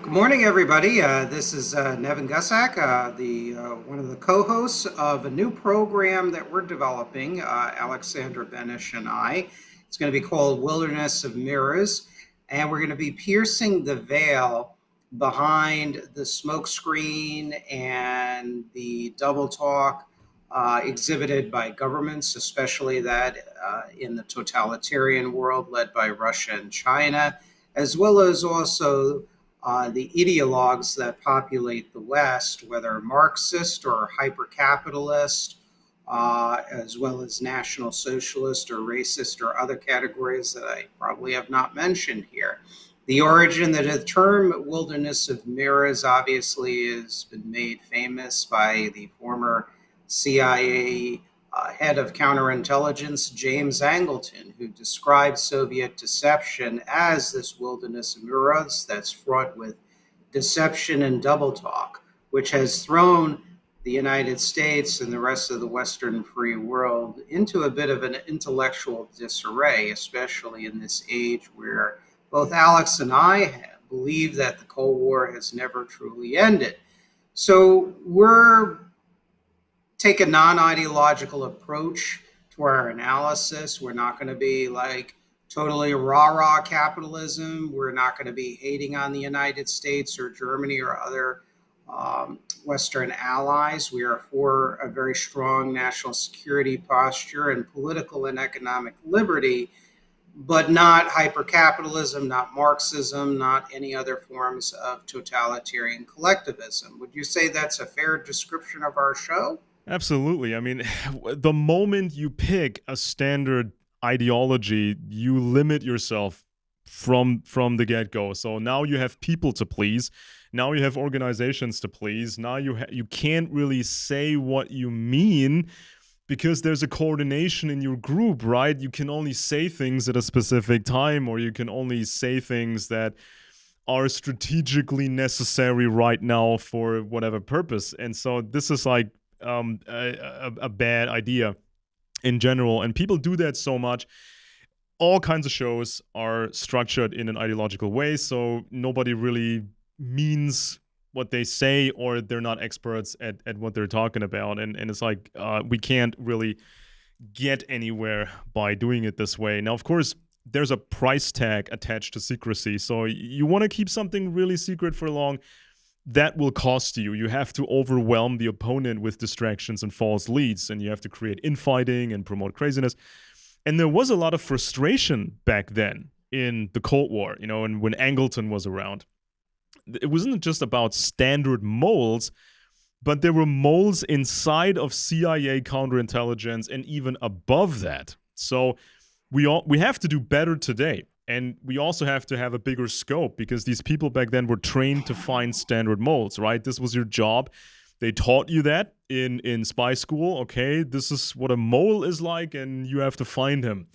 Good morning, everybody. This is Nevin Gussack, the one of the co-hosts of a new program that we're developing. Alexandra Benesch and I. It's going to be called Wilderness of Mirrors, and we're going to be piercing the veil behind the smokescreen and the double talk exhibited by governments, especially that in the totalitarian world led by Russia and China, as well as also the ideologues that populate the West, whether Marxist or hyper-capitalist, as well as National Socialist or racist or other categories that I probably have not mentioned here. The origin of the term wilderness of mirrors obviously has been made famous by the former CIA head of counterintelligence, James Angleton, who described Soviet deception as this wilderness of mirrors that's fraught with deception and double talk, which has thrown the United States and the rest of the Western free world into a bit of an intellectual disarray, especially in this age where both Alex and I believe that the Cold War has never truly ended. So we're take a non-ideological approach to our analysis. We're not going to be like totally rah-rah capitalism. We're not going to be hating on the United States or Germany or other Western allies. We are for a very strong national security posture and political and economic liberty, but not hyper-capitalism, not Marxism, not any other forms of totalitarian collectivism. Would you say that's a fair description of our show? Absolutely. I mean, the moment you pick a standard ideology, you limit yourself from the get-go. So now you have people to please. Now you have organizations to please. Now you can't really say what you mean because there's a coordination in your group, right? You can only say things at a specific time, or you can only say things that are strategically necessary right now for whatever purpose. And so this is like a bad idea in general. And people do that so much. All kinds of shows are structured in an ideological way, so nobody really means what they say, or they're not experts at what they're talking about. And it's like we can't really get anywhere by doing it this way. Now, of course, there's a price tag attached to secrecy. So you want to keep something really secret for long, that will cost you. You have to overwhelm the opponent with distractions and false leads, and you have to create infighting and promote craziness. And there was a lot of frustration back then in the Cold War, and when Angleton was around. It wasn't just about standard moles, but there were moles inside of CIA counterintelligence and even above that. So we have to do better today. And we also have to have a bigger scope because these people back then were trained to find standard moles, right? This was your job. They taught you that in spy school. Okay, this is what a mole is like, and you have to find him.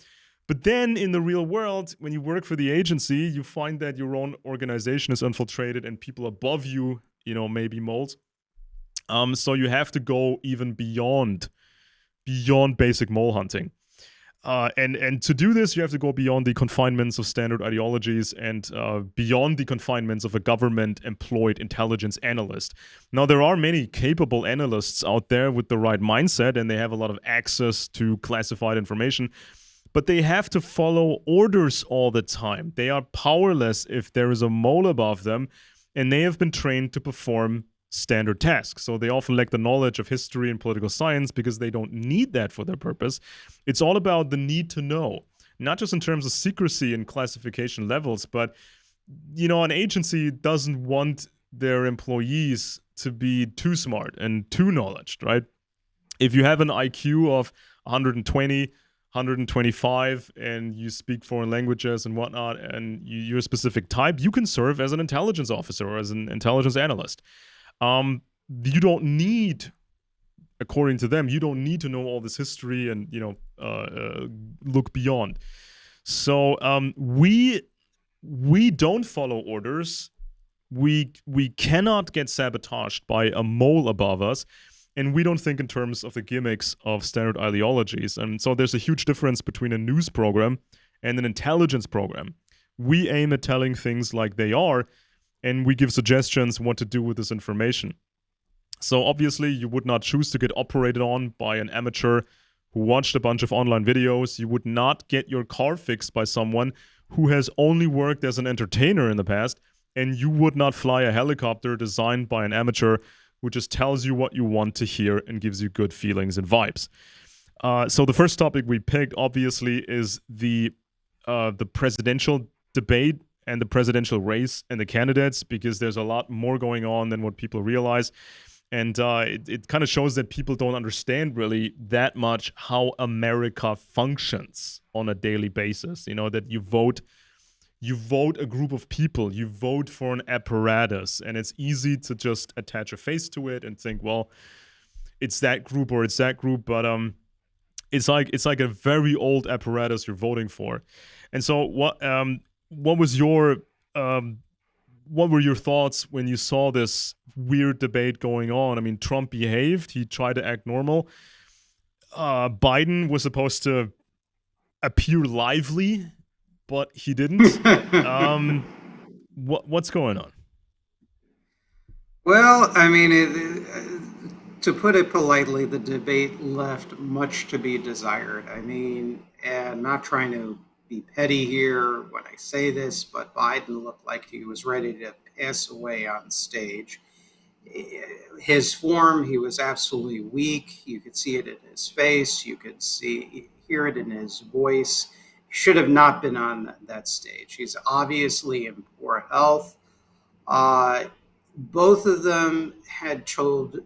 But then in the real world, when you work for the agency, you find that your own organization is infiltrated and people above you, maybe moles. So you have to go even beyond basic mole hunting. And to do this, you have to go beyond the confinements of standard ideologies and beyond the confinements of a government-employed intelligence analyst. Now, there are many capable analysts out there with the right mindset, and they have a lot of access to classified information, but they have to follow orders all the time. They are powerless if there is a mole above them, and they have been trained to perform standard tasks. So they often lack the knowledge of history and political science because they don't need that for their purpose. It's all about the need to know, not just in terms of secrecy and classification levels, but an agency doesn't want their employees to be too smart and too knowledge, right? If you have an IQ of 120, 125, and you speak foreign languages and whatnot, and you're a specific type, you can serve as an intelligence officer or as an intelligence analyst. You don't need, according to them, you don't need to know all this history and look beyond. So we don't follow orders. We cannot get sabotaged by a mole above us, and we don't think in terms of the gimmicks of standard ideologies. And so there's a huge difference between a news program and an intelligence program. We aim at telling things like they are, and we give suggestions what to do with this information. So obviously, you would not choose to get operated on by an amateur who watched a bunch of online videos. You would not get your car fixed by someone who has only worked as an entertainer in the past. And you would not fly a helicopter designed by an amateur who just tells you what you want to hear and gives you good feelings and vibes. So the first topic we picked, obviously, is the presidential debate and the presidential race and the candidates, because there's a lot more going on than what people realize. And it kind of shows that people don't understand really that much how America functions on a daily basis. You know, that you vote a group of people, you vote for an apparatus, and it's easy to just attach a face to it and think, well, it's that group or it's that group, but it's like a very old apparatus you're voting for. And so what was your what were your thoughts when you saw this weird debate going on? I mean, Trump behaved. He tried to act normal. Biden was supposed to appear lively, but he didn't. What's going on? Well, I mean, to put it politely, the debate left much to be desired. I mean, and not trying to be petty here when I say this, but Biden looked like he was ready to pass away on stage. His form, he was absolutely weak. You could see it in his face. You could hear it in his voice. He should have not been on that stage. He's obviously in poor health. Both of them had told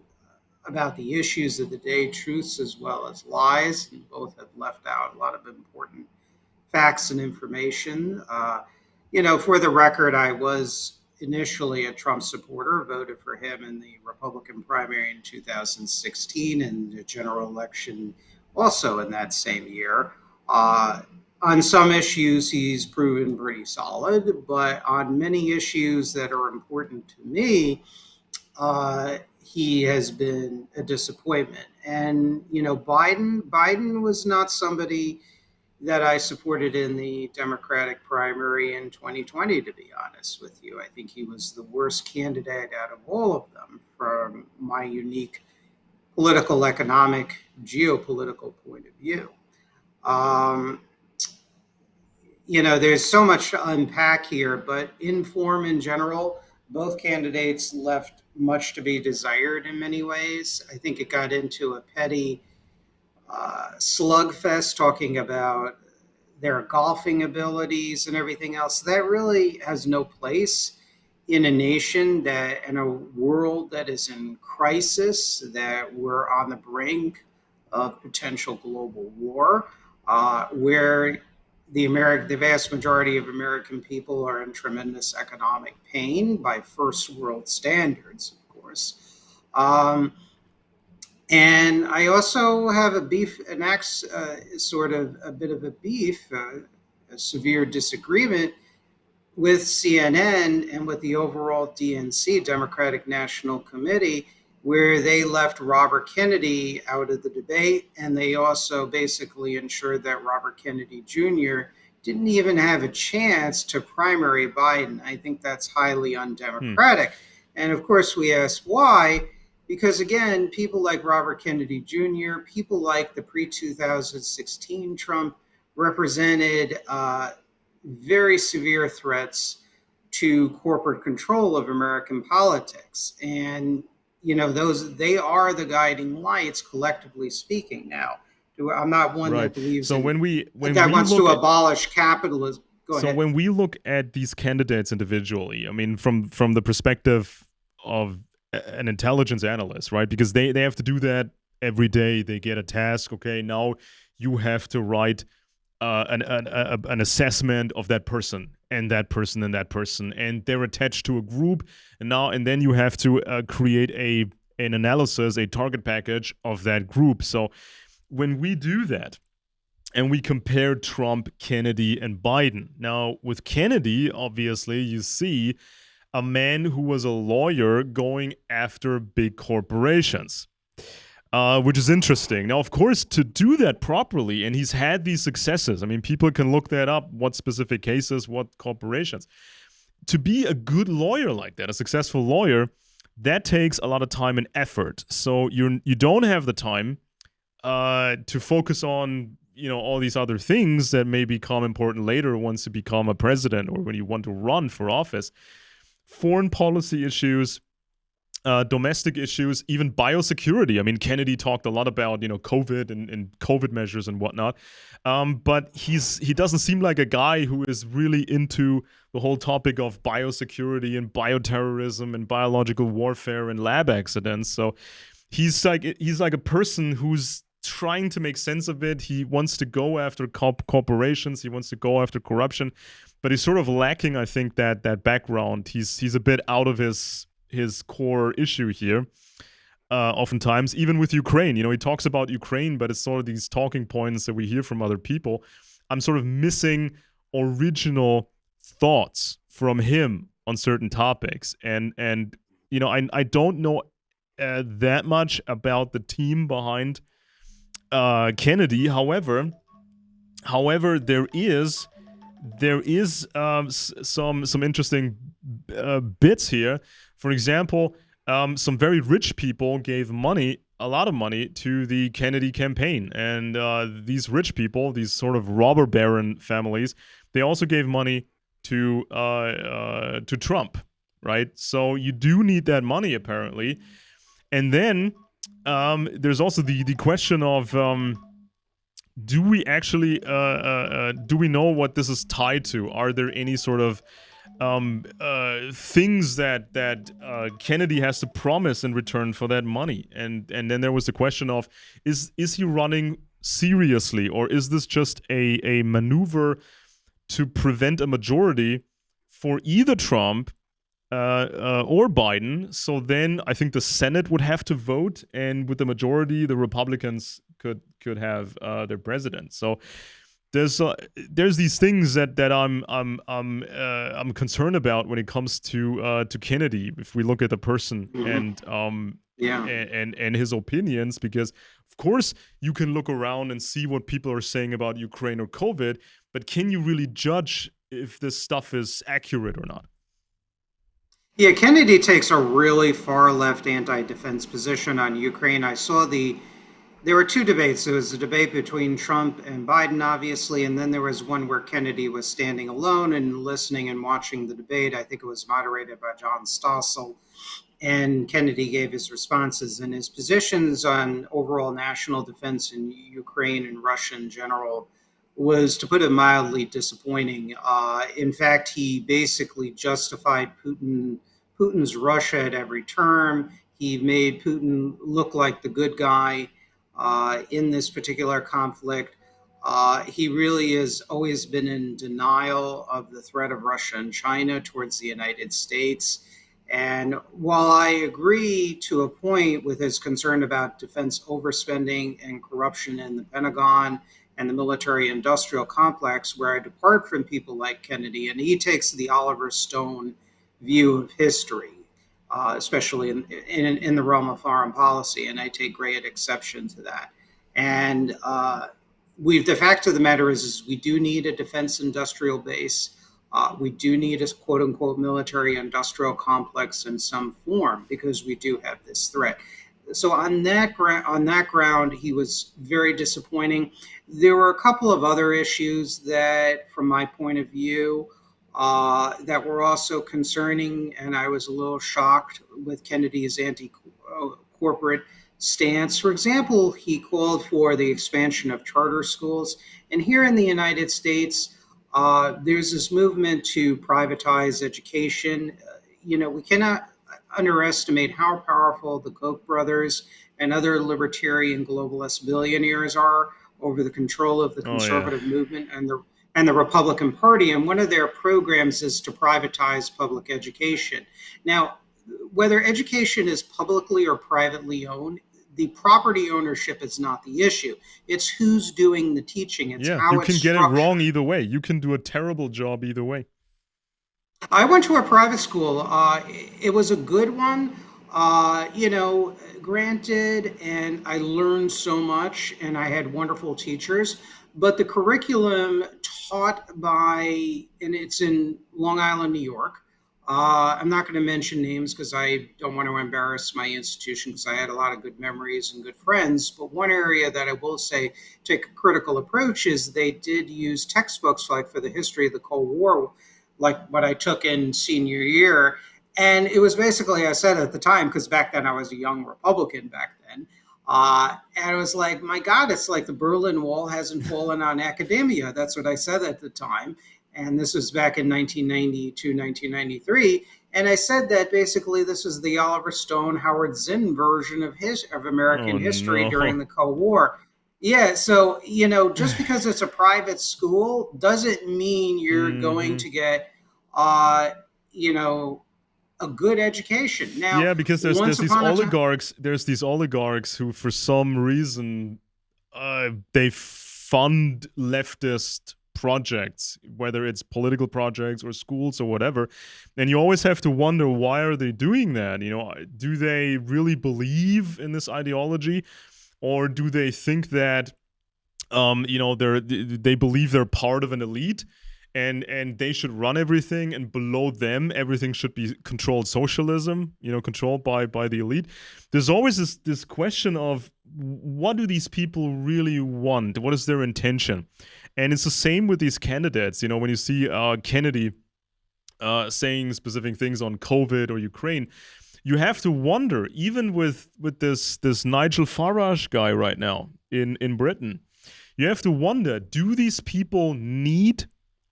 about the issues of the day, truths as well as lies, and both had left out a lot of important facts and information. For the record, I was initially a Trump supporter, voted for him in the Republican primary in 2016 and the general election also in that same year. On some issues, he's proven pretty solid, but on many issues that are important to me, he has been a disappointment. And, Biden was not somebody that I supported in the Democratic primary in 2020, to be honest with you. I think he was the worst candidate out of all of them from my unique political, economic, geopolitical point of view. There's so much to unpack here, but in form in general, both candidates left much to be desired in many ways. I think it got into a petty slugfest talking about their golfing abilities and everything else. That really has no place in a nation in a world that is in crisis, that we're on the brink of potential global war, where the vast majority of American people are in tremendous economic pain by first world standards, of course. And I also have a beef, sort of a bit of a beef, a severe disagreement with CNN and with the overall DNC, Democratic National Committee, where they left Robert Kennedy out of the debate. And they also basically ensured that Robert Kennedy Jr. didn't even have a chance to primary Biden. I think that's highly undemocratic. And of course, we ask why. Because again, people like Robert Kennedy Jr., people like the pre-2016 Trump represented very severe threats to corporate control of American politics. And, they are the guiding lights, collectively speaking now. I'm not one that believes that wants to abolish capitalism. Go ahead. So when we look at these candidates individually, I mean, from the perspective of an intelligence analyst, right? Because they have to do that every day. They get a task. Okay, now you have to write an assessment of that person and that person and that person, and they're attached to a group. And then you have to create an analysis, a target package of that group. So when we do that, and we compare Trump, Kennedy, and Biden. Now, with Kennedy, obviously, you see a man who was a lawyer going after big corporations, which is interesting. Now, of course, to do that properly, and he's had these successes. I mean, people can look that up, what specific cases, what corporations. to be a good lawyer like that, a successful lawyer, that takes a lot of time and effort. So you don't have the time to focus on all these other things that may become important later once you become a president or when you want to run for office. Foreign policy issues, domestic issues, even biosecurity. I mean, Kennedy talked a lot about COVID and COVID measures and whatnot, but he doesn't seem like a guy who is really into the whole topic of biosecurity and bioterrorism and biological warfare and lab accidents. So he's like a person who's trying to make sense of it. He wants to go after corporations. He wants to go after corruption, but he's sort of lacking, I think, that background. He's a bit out of his core issue here. Oftentimes, even with Ukraine, he talks about Ukraine, but it's sort of these talking points that we hear from other people. I'm sort of missing original thoughts from him on certain topics, and I don't know that much about the team behind Kennedy. However, there is some interesting bits here. For example, some very rich people gave a lot of money to the Kennedy campaign, and these rich people, these sort of robber baron families, they also gave money to Trump, right? So you do need that money apparently, and then there's also the question of do we actually do we know what this is tied to? Are there any sort of things that Kennedy has to promise in return for that money? And then there was the question of is he running seriously, or is this just a maneuver to prevent a majority for either Trump or Biden? So then I think the Senate would have to vote, and with the majority, the Republicans could have their president. So there's these things that I'm concerned about when it comes to Kennedy. If we look at the person and his opinions, because of course you can look around and see what people are saying about Ukraine or COVID, but can you really judge if this stuff is accurate or not? Yeah, Kennedy takes a really far left anti-defense position on Ukraine. There were two debates. There was a debate between Trump and Biden, obviously, and then there was one where Kennedy was standing alone and listening and watching the debate. I think it was moderated by John Stossel, and Kennedy gave his responses, and his positions on overall national defense in Ukraine and Russia in general was, to put it mildly, disappointing. In fact, he basically justified Putin's Russia at every turn. He made Putin look like the good guy in this particular conflict. He really has always been in denial of the threat of Russia and China towards the United States. And while I agree to a point with his concern about defense overspending and corruption in the Pentagon and the military industrial complex, where I depart from people like Kennedy, and he takes the Oliver Stone view of history, especially in the realm of foreign policy, and I take great exception to that. And the fact of the matter is we do need a defense industrial base. We do need a quote unquote military industrial complex in some form, because we do have this threat. So on that ground, he was very disappointing. There were a couple of other issues that, from my point of view, that were also concerning, and I was a little shocked with Kennedy's anti-corporate stance. For example, he called for the expansion of charter schools, and here in the United States, there's this movement to privatize education. We cannot underestimate how powerful the Koch brothers and other libertarian globalist billionaires are over the control of the conservative movement and the Republican Party. And one of their programs is to privatize public education. Now, whether education is publicly or privately owned, the property ownership is not the issue. It's who's doing the teaching. It's how you it's can get structured. it wrong either way. You can do a terrible job either way. I went to a private school. It was a good one, granted, and I learned so much, and I had wonderful teachers. But the curriculum taught by, and it's in Long Island, New York, I'm not going to mention names because I don't want to embarrass my institution because I had a lot of good memories and good friends. But one area that I will say take a critical approach is they did use textbooks like for the history of the Cold War, like what I took in senior year. And it was basically, I said at the time, because back then I was a young Republican back then. And I was like, my God, it's like the Berlin Wall hasn't fallen on academia. That's what I said at the time. And this was back in 1992, 1993. And I said that basically this was the Oliver Stone, Howard Zinn version of Oh American history during no. the Cold War. Yeah, so just because it's a private school doesn't mean you're going Hmm. to get, uh, you know, a good education. Now, Yeah, because once upon a time, there's these oligarchs who for some reason they fund leftist projects, whether it's political projects or schools or whatever. And you always have to wonder, why are they doing that? Do they really believe in this ideology, or do they think that they believe they're part of an elite, and they should run everything, and below them everything should be controlled socialism, controlled by the elite. There's always this question of, what do these people really want? What is their intention? And it's the same with these candidates. When you see Kennedy saying specific things on COVID or Ukraine, you have to wonder, even with this Nigel Farage guy right now in Britain, you have to wonder, do these people need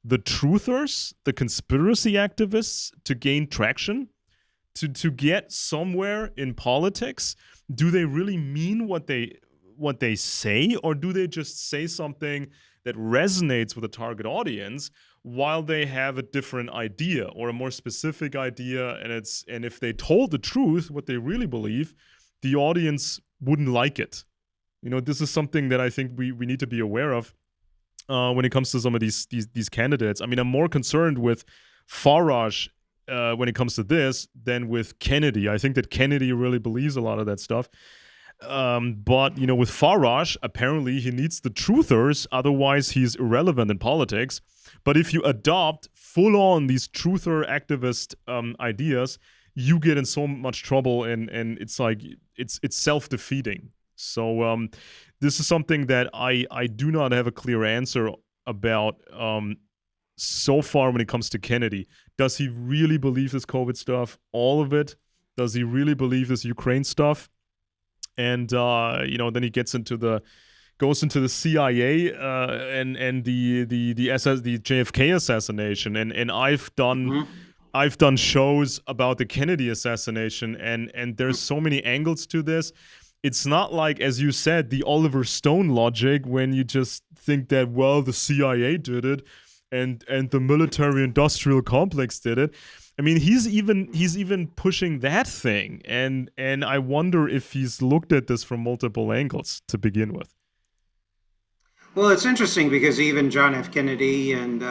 the truthers, the conspiracy activists, to gain traction, to get somewhere in politics? Do they really mean what they say, or do they just say something that resonates with the target audience, while they have a different idea or a more specific idea, and if they told the truth, what they really believe, the audience wouldn't like it? This is something that I think we need to be aware of when it comes to some of these candidates. I mean, I'm more concerned with Farage when it comes to this than with Kennedy. I think that Kennedy really believes a lot of that stuff. But with Farage, apparently he needs the truthers, otherwise he's irrelevant in politics. But if you adopt full on these truther activist ideas, you get in so much trouble, and it's like it's self-defeating. So this is something that I do not have a clear answer about so far when it comes to Kennedy. Does he really believe this COVID stuff, all of it? Does he really believe this Ukraine stuff? And then he goes into the CIA and the JFK assassination, and mhm. I've done shows about the Kennedy assassination, and there's so many angles to this. It's not like, as you said, the Oliver Stone logic, when you just think that, well, the CIA did it, and the military industrial complex did it. I mean, he's even pushing that thing, and I wonder if he's looked at this from multiple angles to begin with. Well, it's interesting because even John F. Kennedy and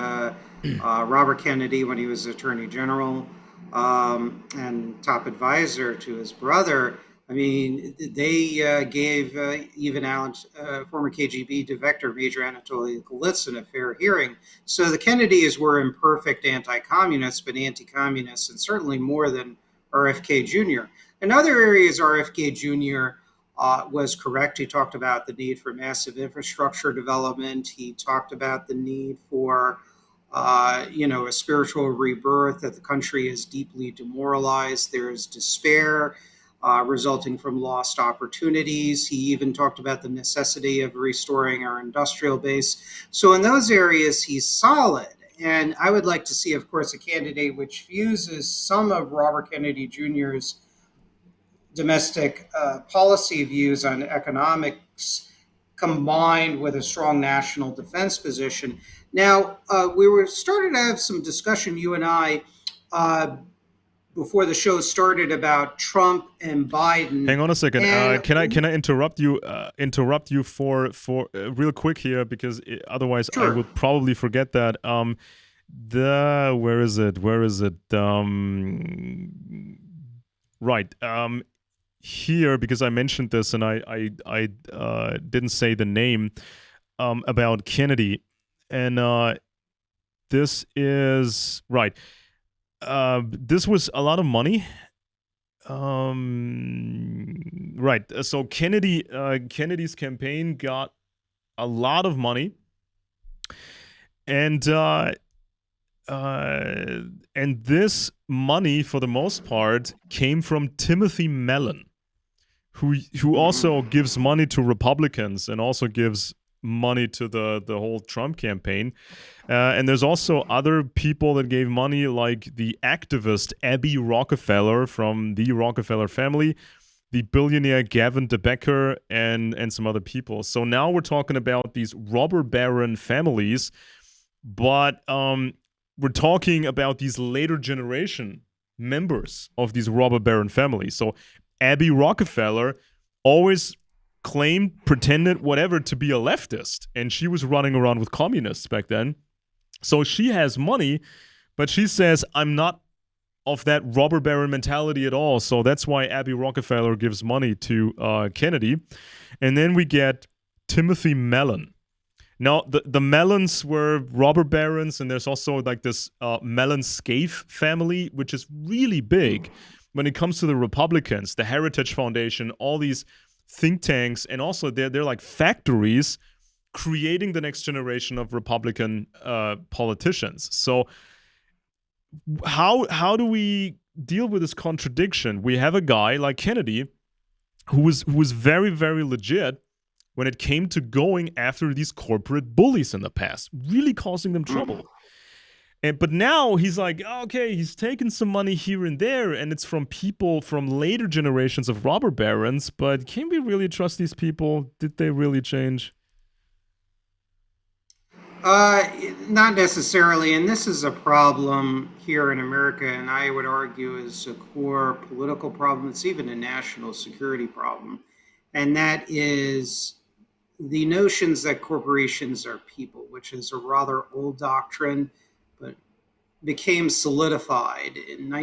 Robert Kennedy, when he was Attorney General and top advisor to his brother, I mean, they gave even Alex, former KGB director Major Anatoly Golitsyn, a fair hearing. So the Kennedys were imperfect anti-communists, but anti-communists, and certainly more than RFK Jr. In other areas, RFK Jr. Was correct. He talked about the need for massive infrastructure development. He talked about the need for, a spiritual rebirth, that the country is deeply demoralized. There is despair resulting from lost opportunities. He even talked about the necessity of restoring our industrial base. So in those areas, he's solid. And I would like to see, of course, a candidate which fuses some of Robert Kennedy Jr.'s domestic policy views on economics combined with a strong national defense position. Now, we were started to have some discussion, you and I, uh, before the show started, about Trump and Biden. Hang on a second. And Can I interrupt you? Interrupt you for real quick here, because otherwise I sure. would probably forget that. The Where is it? Where is it? Right. Here, because I mentioned this and I didn't say the name about Kennedy, and this is right. this was a lot of money. Right. So Kennedy's campaign got a lot of money, and this money, for the most part, came from Timothy Mellon, who also gives money to Republicans and also gives money to the whole Trump campaign. And there's also other people that gave money, like the activist Abby Rockefeller from the Rockefeller family, the billionaire Gavin DeBecker, and some other people. So now we're talking about these robber baron families, but we're talking about these later generation members of these robber baron families. So Abby Rockefeller always claimed, pretended, whatever, to be a leftist, and she was running around with communists back then. So she has money, but she says, I'm not of that robber baron mentality at all. So that's why Abby Rockefeller gives money to Kennedy. And then we get Timothy Mellon. Now, the Mellons were robber barons, and there's also like this Mellon Scaife family, which is really big when it comes to the Republicans, the Heritage Foundation, all these think tanks, and also they're like factories creating the next generation of Republican politicians. So how do we deal with this contradiction? We have a guy like Kennedy who was very, very legit when it came to going after these corporate bullies in the past, really causing them trouble. But now he's like, okay, he's taken some money here and there, and it's from people from later generations of robber barons, but can we really trust these people? Did they really change? Not necessarily, and this is a problem here in America, and I would argue is a core political problem. It's even a national security problem, and that is the notions that corporations are people, which is a rather old doctrine, but became solidified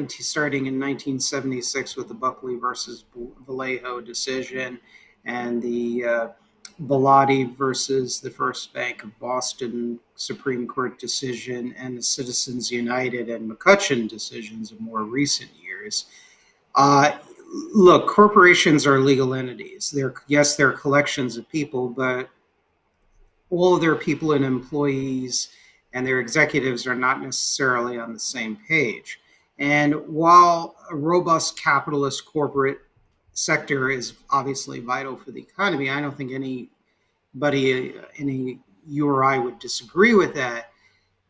starting in 1976 with the Buckley versus Vallejo decision and the Bellotti versus the First Bank of Boston Supreme Court decision and the Citizens United and McCutcheon decisions of more recent years. Uh, Look, corporations are legal entities. They're collections of people, but all of their people and employees and their executives are not necessarily on the same page. And while a robust capitalist corporate sector is obviously vital for the economy, I don't think you or I would disagree with that.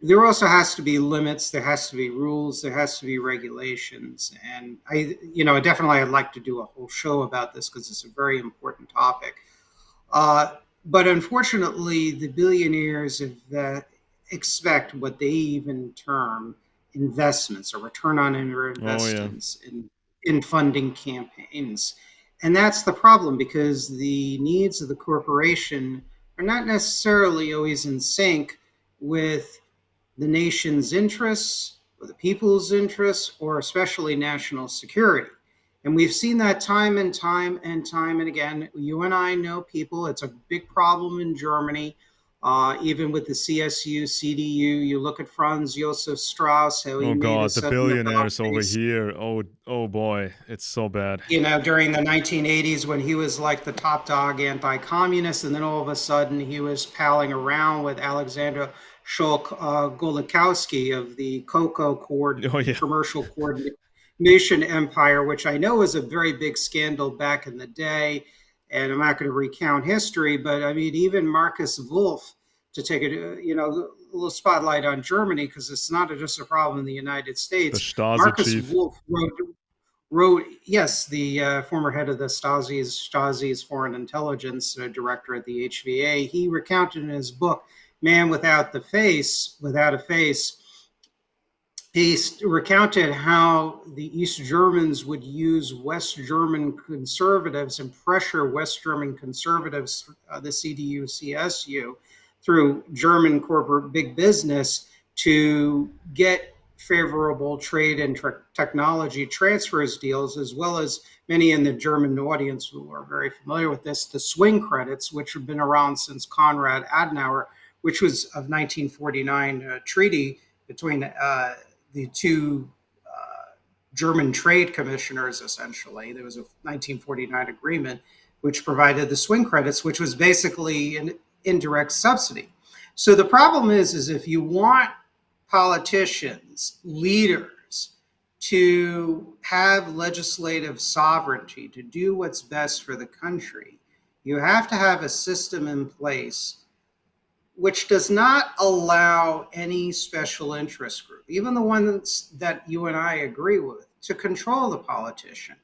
There also has to be limits. There has to be rules. There has to be regulations. And definitely I'd like to do a whole show about this because it's a very important topic. But unfortunately, the billionaires expect what they even term investments or return on their investments in funding campaigns. And that's the problem because the needs of the corporation are not necessarily always in sync with the nation's interests or the people's interests or especially national security. And we've seen that time and time and time and again. You and I know people, it's a big problem in Germany, even with the CSU, CDU. You look at Franz Josef Strauss, how he Oh made God, a the sudden billionaires over about-face. here. Oh boy, it's so bad. During the 1980s when he was like the top dog anti-communist, and then all of a sudden he was palling around with Alexander Shulk Golikowski of the Oh yeah, commercial coordination empire, which I know was a very big scandal back in the day. And I'm not going to recount history, but I mean, even Marcus Wolf, to take a little spotlight on Germany, because it's not just a problem in the United the States. Stasi Marcus chief. Wolf wrote, yes, the former head of the Stasi's foreign intelligence director at the HVA. He recounted in his book, Man Without a Face, he recounted how the East Germans would use West German conservatives and pressure West German conservatives, the CDU, CSU, through German corporate big business to get favorable trade and technology transfers deals, as well as many in the German audience who are very familiar with this, the swing credits, which have been around since Konrad Adenauer, which was of 1949 treaty between the two German trade commissioners, essentially. There was a 1949 agreement which provided the swing credits, which was basically an indirect subsidy. So the problem is if you want politicians, leaders, to have legislative sovereignty, to do what's best for the country, you have to have a system in place which does not allow any special interest group, even the ones that you and I agree with, to control the politician,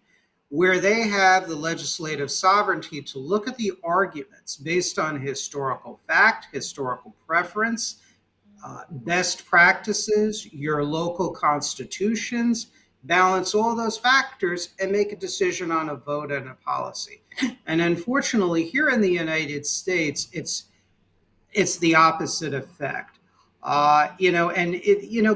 where they have the legislative sovereignty to look at the arguments based on historical fact, historical preference, best practices, your local constitutions, balance all those factors and make a decision on a vote and a policy. And unfortunately, here in the United States, it's the opposite effect.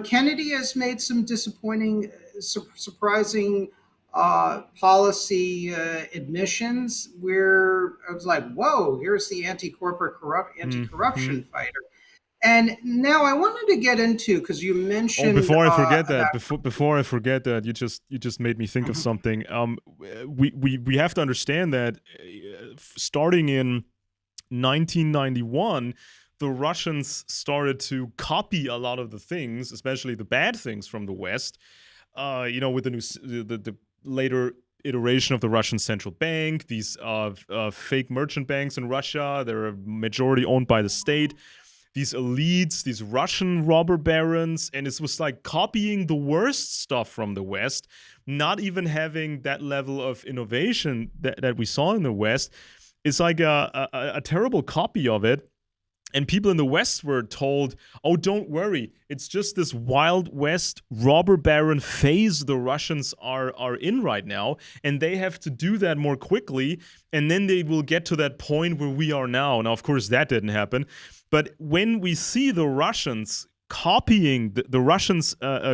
Kennedy has made some disappointing, surprising policy admissions where I was like, "Whoa, here's the anti-corruption Mm-hmm. fighter." And now I wanted to get into because you Oh, mentioned before I forget that, about. before I forget that, you just made me think of something. We have to understand that starting in 1991, the Russians started to copy a lot of the things, especially the bad things from the West. With the later iteration of the Russian central bank, these fake merchant banks in Russia, they're majority owned by the state. These elites, these Russian robber barons, and it was like copying the worst stuff from the West, not even having that level of innovation that we saw in the West. It's like a terrible copy of it. And people in the West were told, oh, don't worry. It's just this Wild West robber baron phase the Russians are in right now. And they have to do that more quickly. And then they will get to that point where we are now. Now, of course, that didn't happen. But when we see the Russians copying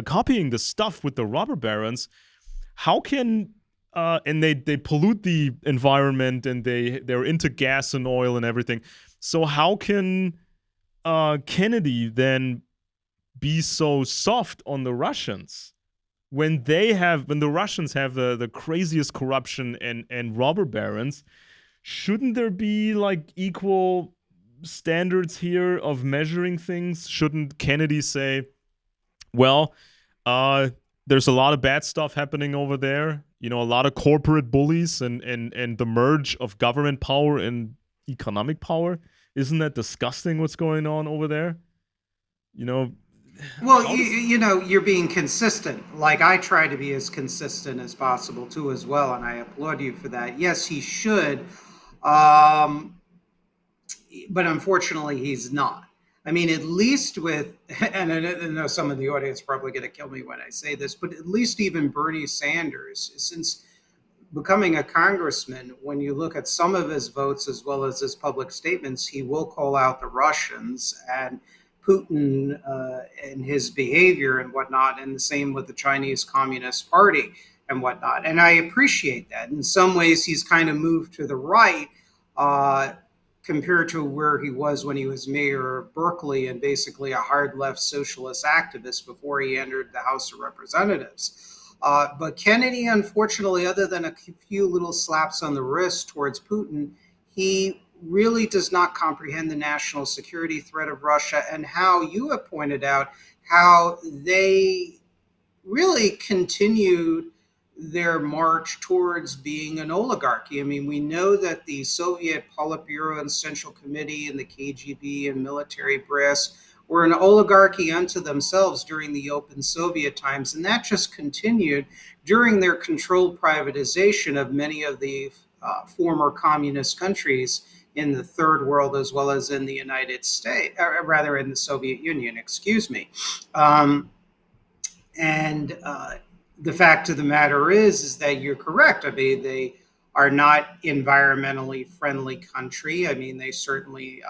copying the stuff with the robber barons, how can and they pollute the environment and they're into gas and oil and everything. So how can Kennedy then be so soft on the Russians when the Russians have the craziest corruption and robber barons? Shouldn't there be like equal standards here of measuring things? Shouldn't Kennedy say, well, there's a lot of bad stuff happening over there. A lot of corporate bullies and the merge of government power and economic power. Isn't that disgusting what's going on over there? Well, How does you're being consistent. Like I try to be as consistent as possible too, as well, and I applaud you for that. Yes, he should, um, but unfortunately, he's not. I mean, at least with, and I know some of the audience are probably going to kill me when I say this, but at least even Bernie Sanders, since becoming a congressman, when you look at some of his votes as well as his public statements, he will call out the Russians and Putin and his behavior and whatnot, and the same with the Chinese Communist Party and whatnot. And I appreciate that. In some ways, he's kind of moved to the right uh, compared to where he was when he was mayor of Berkeley and basically a hard left socialist activist before he entered the House of Representatives. But Kennedy, unfortunately, other than a few little slaps on the wrist towards Putin, he really does not comprehend the national security threat of Russia and how you have pointed out how they really continued their march towards being an oligarchy. I mean, we know that the Soviet Politburo and Central Committee and the KGB and military brass were an oligarchy unto themselves during the open Soviet times, and that just continued during their controlled privatization of many of the former communist countries in the third world as well as in the United States, or rather in the Soviet Union, excuse me. Um, and The fact of the matter is that you're correct. I mean, they are not environmentally friendly country. I mean, they certainly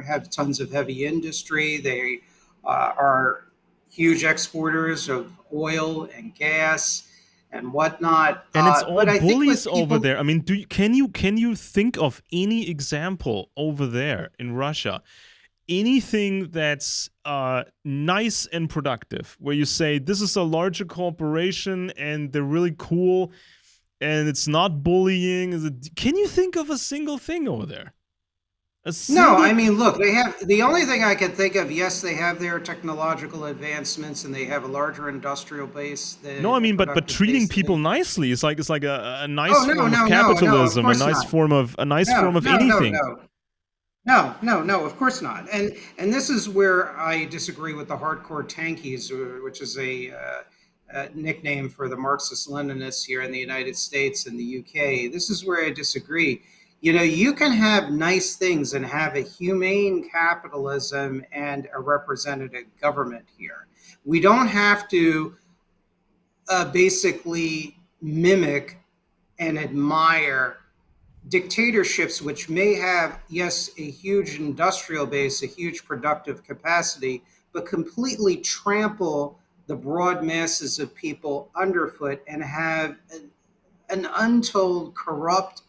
have tons of heavy industry. They are huge exporters of oil and gas and whatnot. and it's all But I think bullies what over people, there. I mean, can you think of any example over there in Russia? anything that's nice and productive, where you say this is a larger corporation and they're really cool and it's not bullying. Can you think of a single thing over there? No, I mean, look, they have the only thing I can think of. Yes, they have their technological advancements, and they have a larger industrial base No, I than a mean, but productive treating base than people they. nicely is like a Oh nice no, form of no, no, no! Of capitalism, course not. a nice form No, of no, no, anything. no. No, no, no, of course not. And this is where I disagree with the hardcore tankies, which is a nickname for the Marxist-Leninists here in the United States and the UK. This is where I disagree. You know, you can have nice things and have a humane capitalism and a representative government here. We don't have to basically mimic and admire dictatorships, which may have, yes, a huge industrial base, a huge productive capacity, but completely trample the broad masses of people underfoot and have an untold corrupt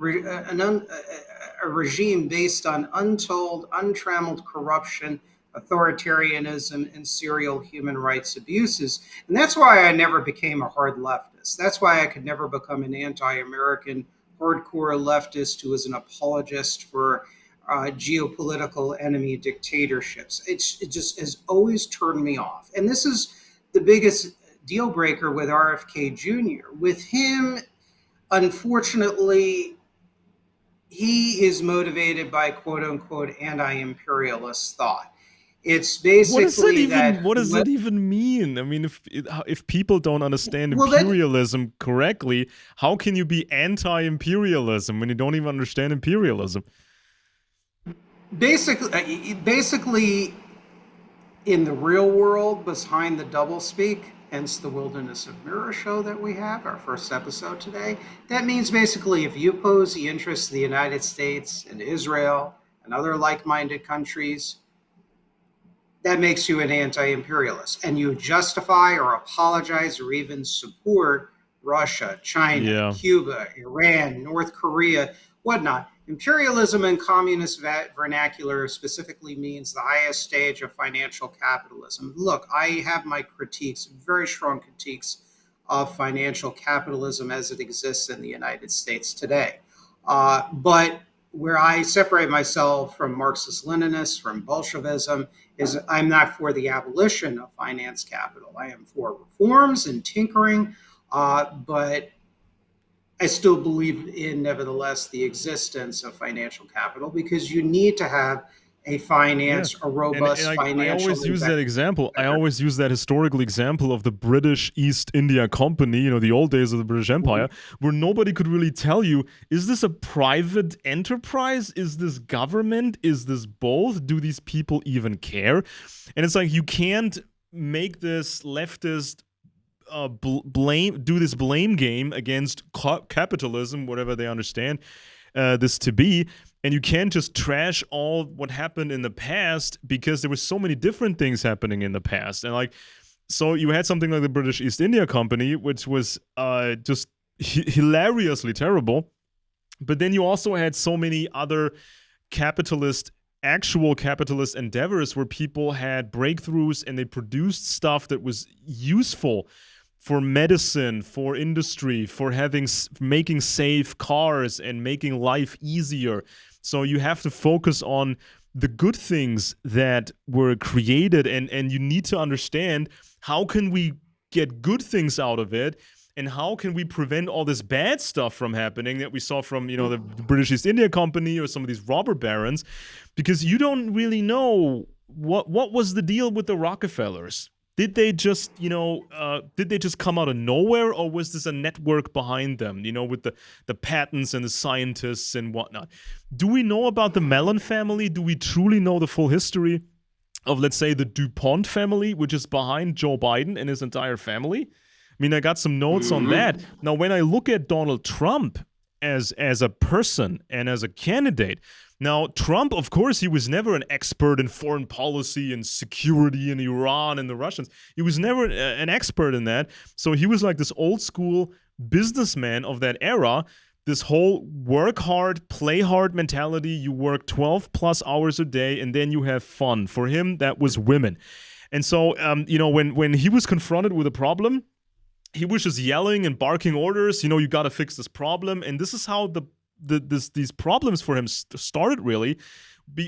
a regime based on untold, untrammeled corruption, authoritarianism, and serial human rights abuses. And that's why I never became a hard leftist. That's why I could never become an anti American hardcore leftist who was an apologist for geopolitical enemy dictatorships. It just has always turned me off. And this is the biggest deal breaker with RFK Jr. With him, unfortunately, he is motivated by quote unquote anti-imperialist thought. It's basically that What does that even mean? I mean, if people don't understand well that imperialism correctly, how can you be anti-imperialism when you don't even understand imperialism? basically in the real world behind the doublespeak, hence the Wilderness of Mirror show that we have, our first episode today. That means basically if you oppose the interests of the United States and Israel and other like-minded countries, that makes you an anti-imperialist, and you justify or apologize or even support Russia, China, Yeah, Cuba, Iran, North Korea, whatnot. Imperialism in communist vernacular specifically means the highest stage of financial capitalism. Look, I have my critiques, very strong critiques of financial capitalism as it exists in the United States today. But where I separate myself from Marxist Leninists, from Bolshevism, is I'm not for the abolition of finance capital. I am for reforms and tinkering, but I still believe in, nevertheless, the existence of financial capital because you need to have yeah. a And robust I financial always use that example. I sector. always use that historical example of the British East India Company, the old days of the British Empire, where nobody could really tell you, is this a private enterprise? Is this government? Is this both? Do these people even care? And it's like you can't make this leftist do this blame game against capitalism, whatever they understand this to be. And you can't just trash all what happened in the past because there were so many different things happening in the past. And so you had something like the British East India Company, which was just hilariously terrible. But then you also had so many other actual capitalist endeavors where people had breakthroughs and they produced stuff that was useful for medicine, for industry, for making safe cars and making life easier. So you have to focus on the good things that were created, and you need to understand how can we get good things out of it, and how can we prevent all this bad stuff from happening that we saw from the British East India Company or some of these robber barons, because you don't really know what was the deal with the Rockefellers. Did they just, come out of nowhere, or was this a network behind them, with the patents and the scientists and whatnot? Do we know about the Mellon family? Do we truly know the full history of, let's say, the DuPont family, which is behind Joe Biden and his entire family? I mean, I got some notes on that. Now, when I look at Donald Trump as a person and as a candidate, now, Trump, of course, he was never an expert in foreign policy and security in Iran and the Russians. He was never an expert in that. So he was like this old school businessman of that era. this whole work hard, play hard mentality. You work 12 plus hours a day and then you have fun. For him, that was women. And so, when he was confronted with a problem, he was just yelling and barking orders. You got to fix this problem. And this is how these problems for him started, really.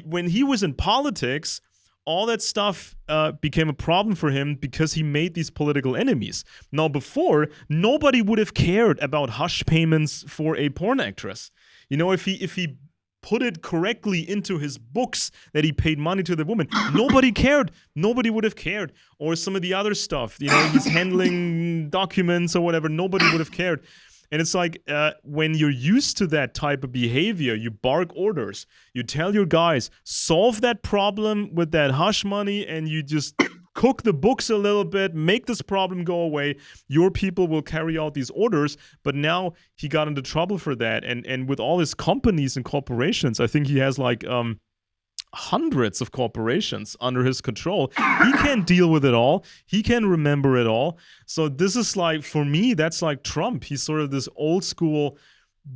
When he was in politics, all that stuff became a problem for him because he made these political enemies. Now, before, nobody would have cared about hush payments for a porn actress. If he put it correctly into his books that he paid money to the woman, nobody cared. Nobody would have cared. Or some of the other stuff, he's handling documents or whatever, nobody would have cared. And it's like when you're used to that type of behavior, you bark orders, you tell your guys, solve that problem with that hush money, and you just cook the books a little bit, make this problem go away. Your people will carry out these orders. But now he got into trouble for that. And with all his companies and corporations, I think he has like hundreds of corporations under his control. He can't deal with it all. He can remember it all. So this is like, for me, that's like Trump. He's sort of this old school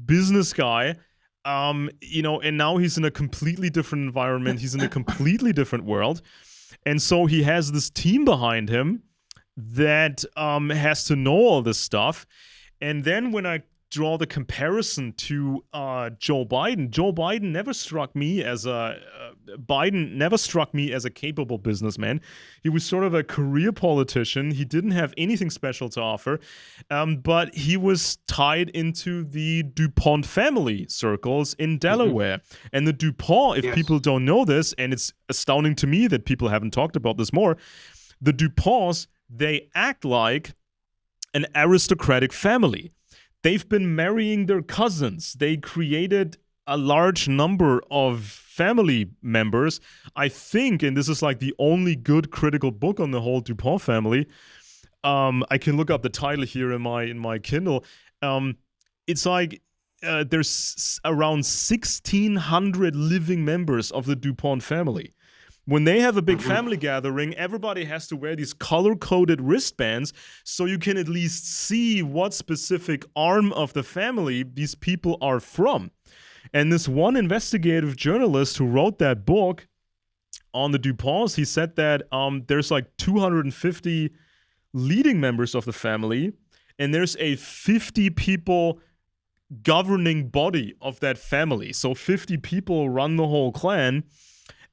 business guy, and now he's in a completely different environment. He's in a completely different world. And so he has this team behind him that has to know all this stuff. And then when I draw the comparison to Joe Biden never struck me as a capable businessman. He was sort of a career politician. He didn't have anything special to offer, but he was tied into the DuPont family circles in Delaware. And the DuPont, if people don't know this, and it's astounding to me that people haven't talked about this more, the DuPonts, they act like an aristocratic family. They've been marrying their cousins. They created a large number of family members. I think, and this is like the only good critical book on the whole DuPont family. I can look up the title here in my Kindle. It's like there's around 1,600 living members of the DuPont family. When they have a big family gathering, everybody has to wear these color-coded wristbands so you can at least see what specific arm of the family these people are from. And this one investigative journalist who wrote that book on the DuPonts, he said that there's like 250 leading members of the family, and there's a 50 people governing body of that family. So 50 people run the whole clan.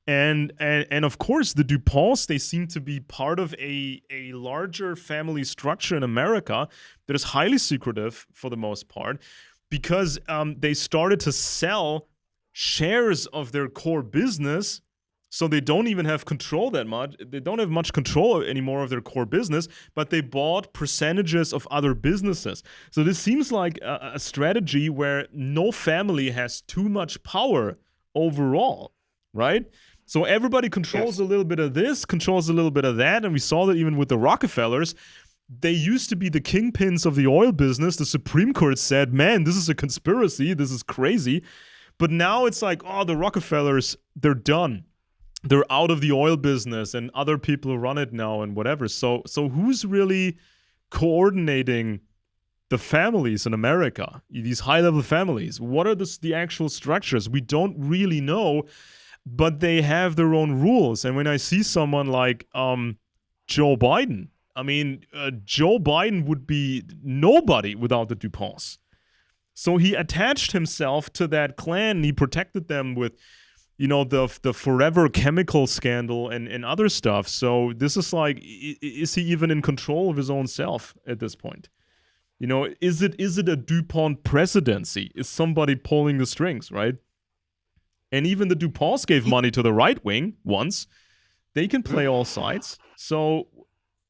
And of course, the DuPonts, they seem to be part of a larger family structure in America that is highly secretive for the most part, because they started to sell shares of their core business. So they don't even have control that much. They don't have much control anymore of their core business, but they bought percentages of other businesses. So this seems like a strategy where no family has too much power overall, right? So everybody controls a little bit of this, controls a little bit of that, and we saw that even with the Rockefellers. They used to be the kingpins of the oil business. The Supreme Court said, man, this is a conspiracy, this is crazy. But now it's like, oh, the Rockefellers, they're done. They're out of the oil business, and other people run it now and whatever. So who's really coordinating the families in America, these high-level families? What are the actual structures? We don't really know. But they have their own rules. And when I see someone like Joe Biden, I mean, Joe Biden would be nobody without the DuPonts. So he attached himself to that clan. And he protected them with, the forever chemical scandal and other stuff. So this is like, is he even in control of his own self at this point? Is it a DuPont presidency? Is somebody pulling the strings, right? And even the DuPonts gave money to the right wing once. They can play all sides. So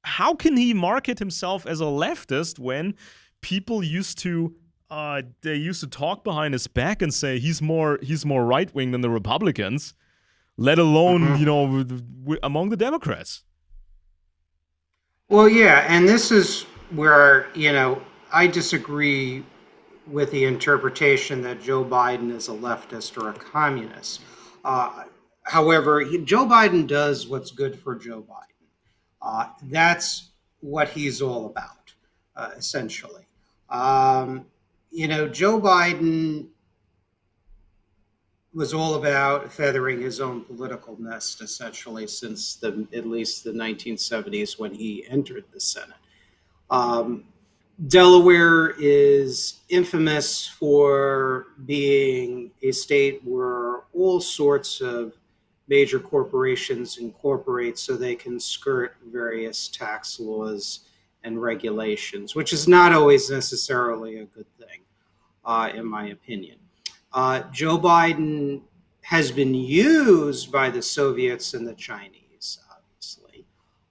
how can he market himself as a leftist when people used to talk behind his back and say he's more right wing than the Republicans, let alone among the Democrats? Well, yeah, and this is where I disagree with the interpretation that Joe Biden is a leftist or a communist. However, Joe Biden does what's good for Joe Biden. That's what he's all about, essentially. Joe Biden was all about feathering his own political nest, essentially, since at least the 1970s when he entered the Senate. Um, Delaware is infamous for being a state where all sorts of major corporations incorporate so they can skirt various tax laws and regulations, which is not always necessarily a good thing, in my opinion. Joe Biden has been used by the Soviets and the Chinese, obviously.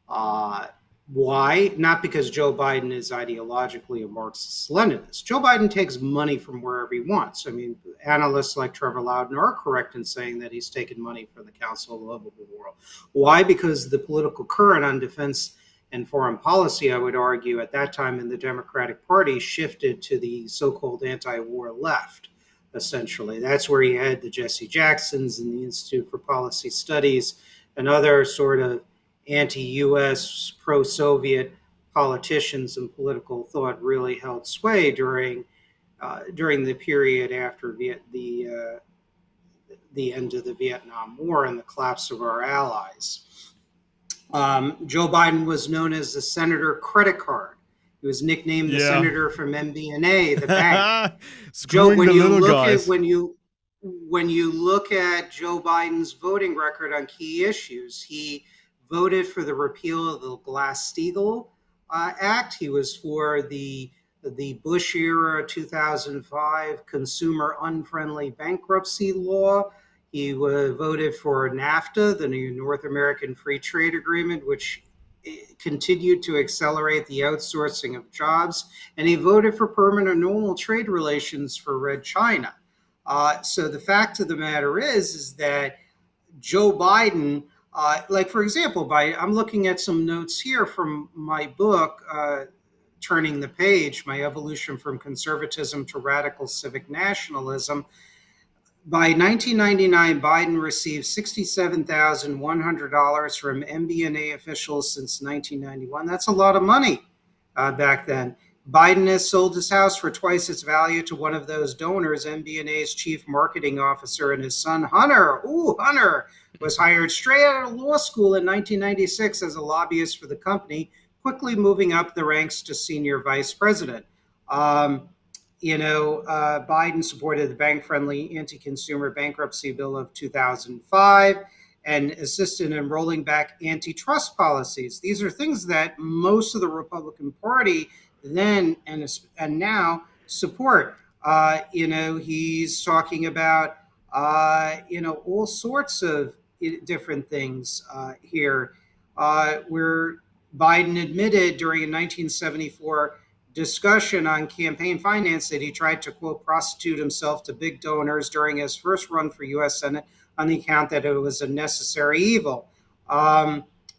Uh, why? Not because Joe Biden is ideologically a Marxist Leninist. Joe Biden takes money from wherever he wants. I mean, analysts like Trevor Loudon are correct in saying that he's taken money from the Council of the Livable World. Why? Because the political current on defense and foreign policy, I would argue, at that time in the Democratic Party shifted to the so-called anti-war left. Essentially, that's where you had the Jesse Jacksons and the Institute for Policy Studies and other sort of anti-U.S., pro-Soviet politicians and political thought really held sway during the period after the end of the Vietnam War and the collapse of our allies. Joe Biden was known as the Senator Credit Card. He was nicknamed the Senator from MBNA, the bank. Screwing the little guys. When you look at Joe Biden's voting record on key issues, he voted for the repeal of the Glass-Steagall Act. He was for the Bush era 2005 consumer unfriendly bankruptcy law. He voted for NAFTA, the new North American Free Trade Agreement, which continued to accelerate the outsourcing of jobs. And he voted for permanent normal trade relations for Red China. So the fact of the matter is that Joe Biden, like, for example, I'm looking at some notes here from my book, Turning the Page, My Evolution from Conservatism to Radical Civic Nationalism. By 1999, Biden received $67,100 from MBNA officials since 1991. That's a lot of money back then. Biden has sold his house for twice its value to one of those donors, MBNA's chief marketing officer, and his son, Hunter. Hunter was hired straight out of law school in 1996 as a lobbyist for the company, quickly moving up the ranks to senior vice president. Biden supported the bank-friendly anti-consumer bankruptcy bill of 2005 and assisted in rolling back antitrust policies. These are things that most of the Republican Party then and now support. He's talking about, all sorts of different things here, where Biden admitted during a 1974 discussion on campaign finance that he tried to, quote, prostitute himself to big donors during his first run for U.S. Senate on the account that it was a necessary evil.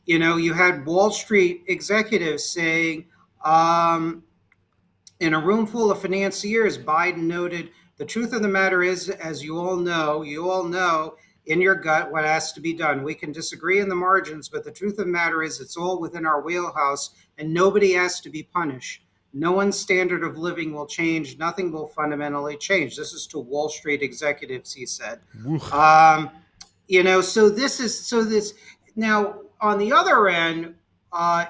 You had Wall Street executives saying, in a room full of financiers, Biden noted, the truth of the matter is, as you all know in your gut what has to be done. We can disagree in the margins, but the truth of the matter is it's all within our wheelhouse and nobody has to be punished. No one's standard of living will change. Nothing will fundamentally change. This is to Wall Street executives, he said. Now, on the other end,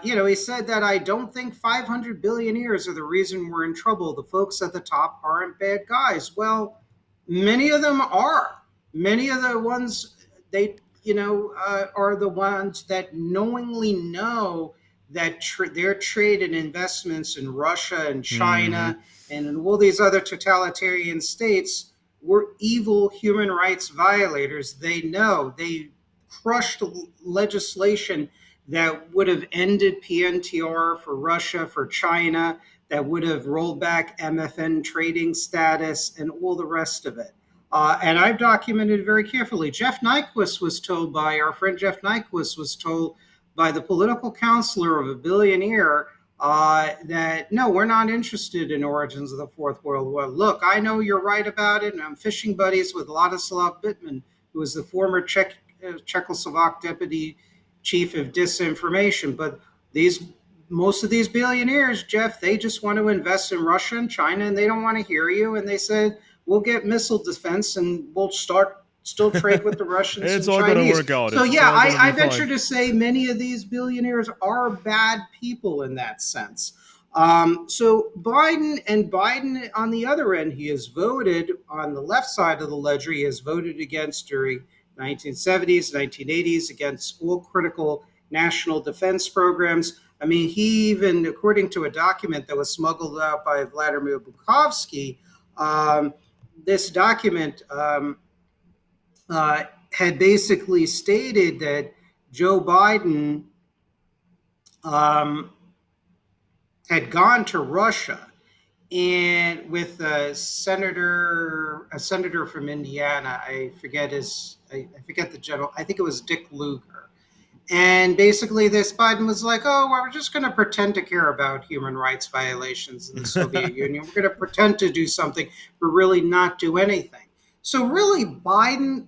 he said that I don't think 500 billionaires are the reason we're in trouble. The folks at the top aren't bad guys. Well, many of them are. Many of the ones are the ones that knowingly know that their trade and investments in Russia and China and in all these other totalitarian states were evil human rights violators. They know they crushed legislation that would have ended PNTR for Russia, for China, that would have rolled back MFN trading status and all the rest of it. And I've documented very carefully. Our friend Jeff Nyquist was told by the political counselor of a billionaire that, no, we're not interested in origins of the Fourth World War. Look, I know you're right about it, and I'm fishing buddies with Ladislav Bittman, who was the former Czechoslovak deputy chief of disinformation. But these most of these billionaires, Jeff, they just want to invest in Russia and China, and they don't want to hear you. And they said, we'll get missile defense and we'll start still trade with the Russians It's and all gonna Chinese. work out. So It's yeah, all gonna be I venture fine. to say many of these billionaires are bad people in that sense. So Biden on the other end, he has voted on the left side of the ledger. He has voted against during 1970s, 1980s against school critical national defense programs. I mean, he even, according to a document that was smuggled out by Vladimir Bukovsky, this document uh, had basically stated that Joe Biden um, had gone to Russia and with a senator from Indiana, I forget the general, I think it was Dick Lugar. And basically, this Biden was like, oh, well, we're just going to pretend to care about human rights violations in the Soviet Union. We're going to pretend to do something, but really not do anything. So really, Biden,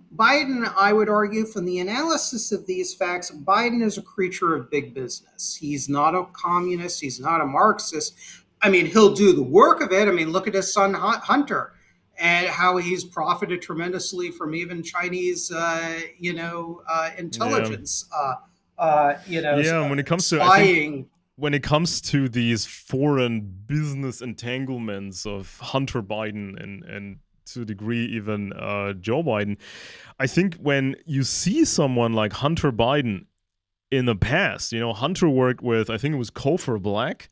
I would argue from the analysis of these facts, Biden is a creature of big business. He's not a communist. He's not a Marxist. I mean, he'll do the work of it. I mean, look at his son Hunter and how he's profited tremendously from even Chinese, Yeah. intelligence, Yeah, when it comes to, I think, spying. when it comes to these foreign business entanglements of Hunter Biden and to a degree even Joe Biden, I think when you see someone like Hunter Biden in the past, Hunter worked with, I think it was Kofor Black,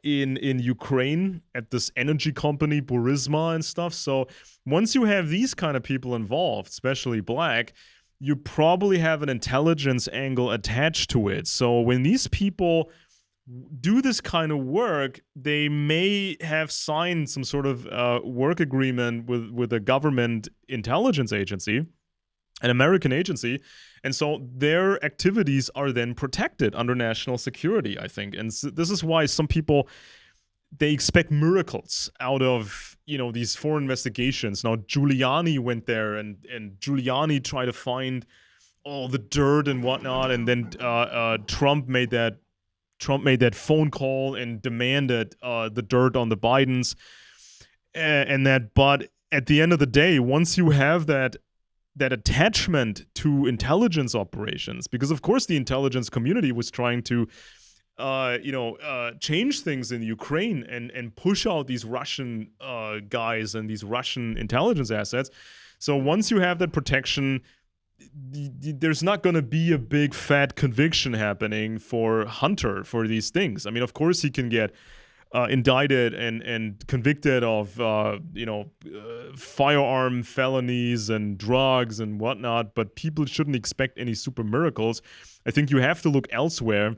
in Ukraine at this energy company Burisma and stuff. So once you have these kind of people involved, especially Black, you probably have an intelligence angle attached to it. So when these people do this kind of work, they may have signed some sort of work agreement with a government intelligence agency, an American agency, and so their activities are then protected under national security, I think. And so this is why some people, they expect miracles out of these foreign investigations. Now Giuliani went there, and Giuliani tried to find all the dirt and whatnot, and then Trump made that phone call and demanded the dirt on the Bidens, and that. But at the end of the day, once you have that attachment to intelligence operations, because of course the intelligence community was trying to change things in Ukraine and push out these Russian guys and these Russian intelligence assets. So once you have that protection, there's not going to be a big fat conviction happening for Hunter for these things. I mean, of course he can get indicted and convicted of firearm felonies and drugs and whatnot, but people shouldn't expect any super miracles. I think you have to look elsewhere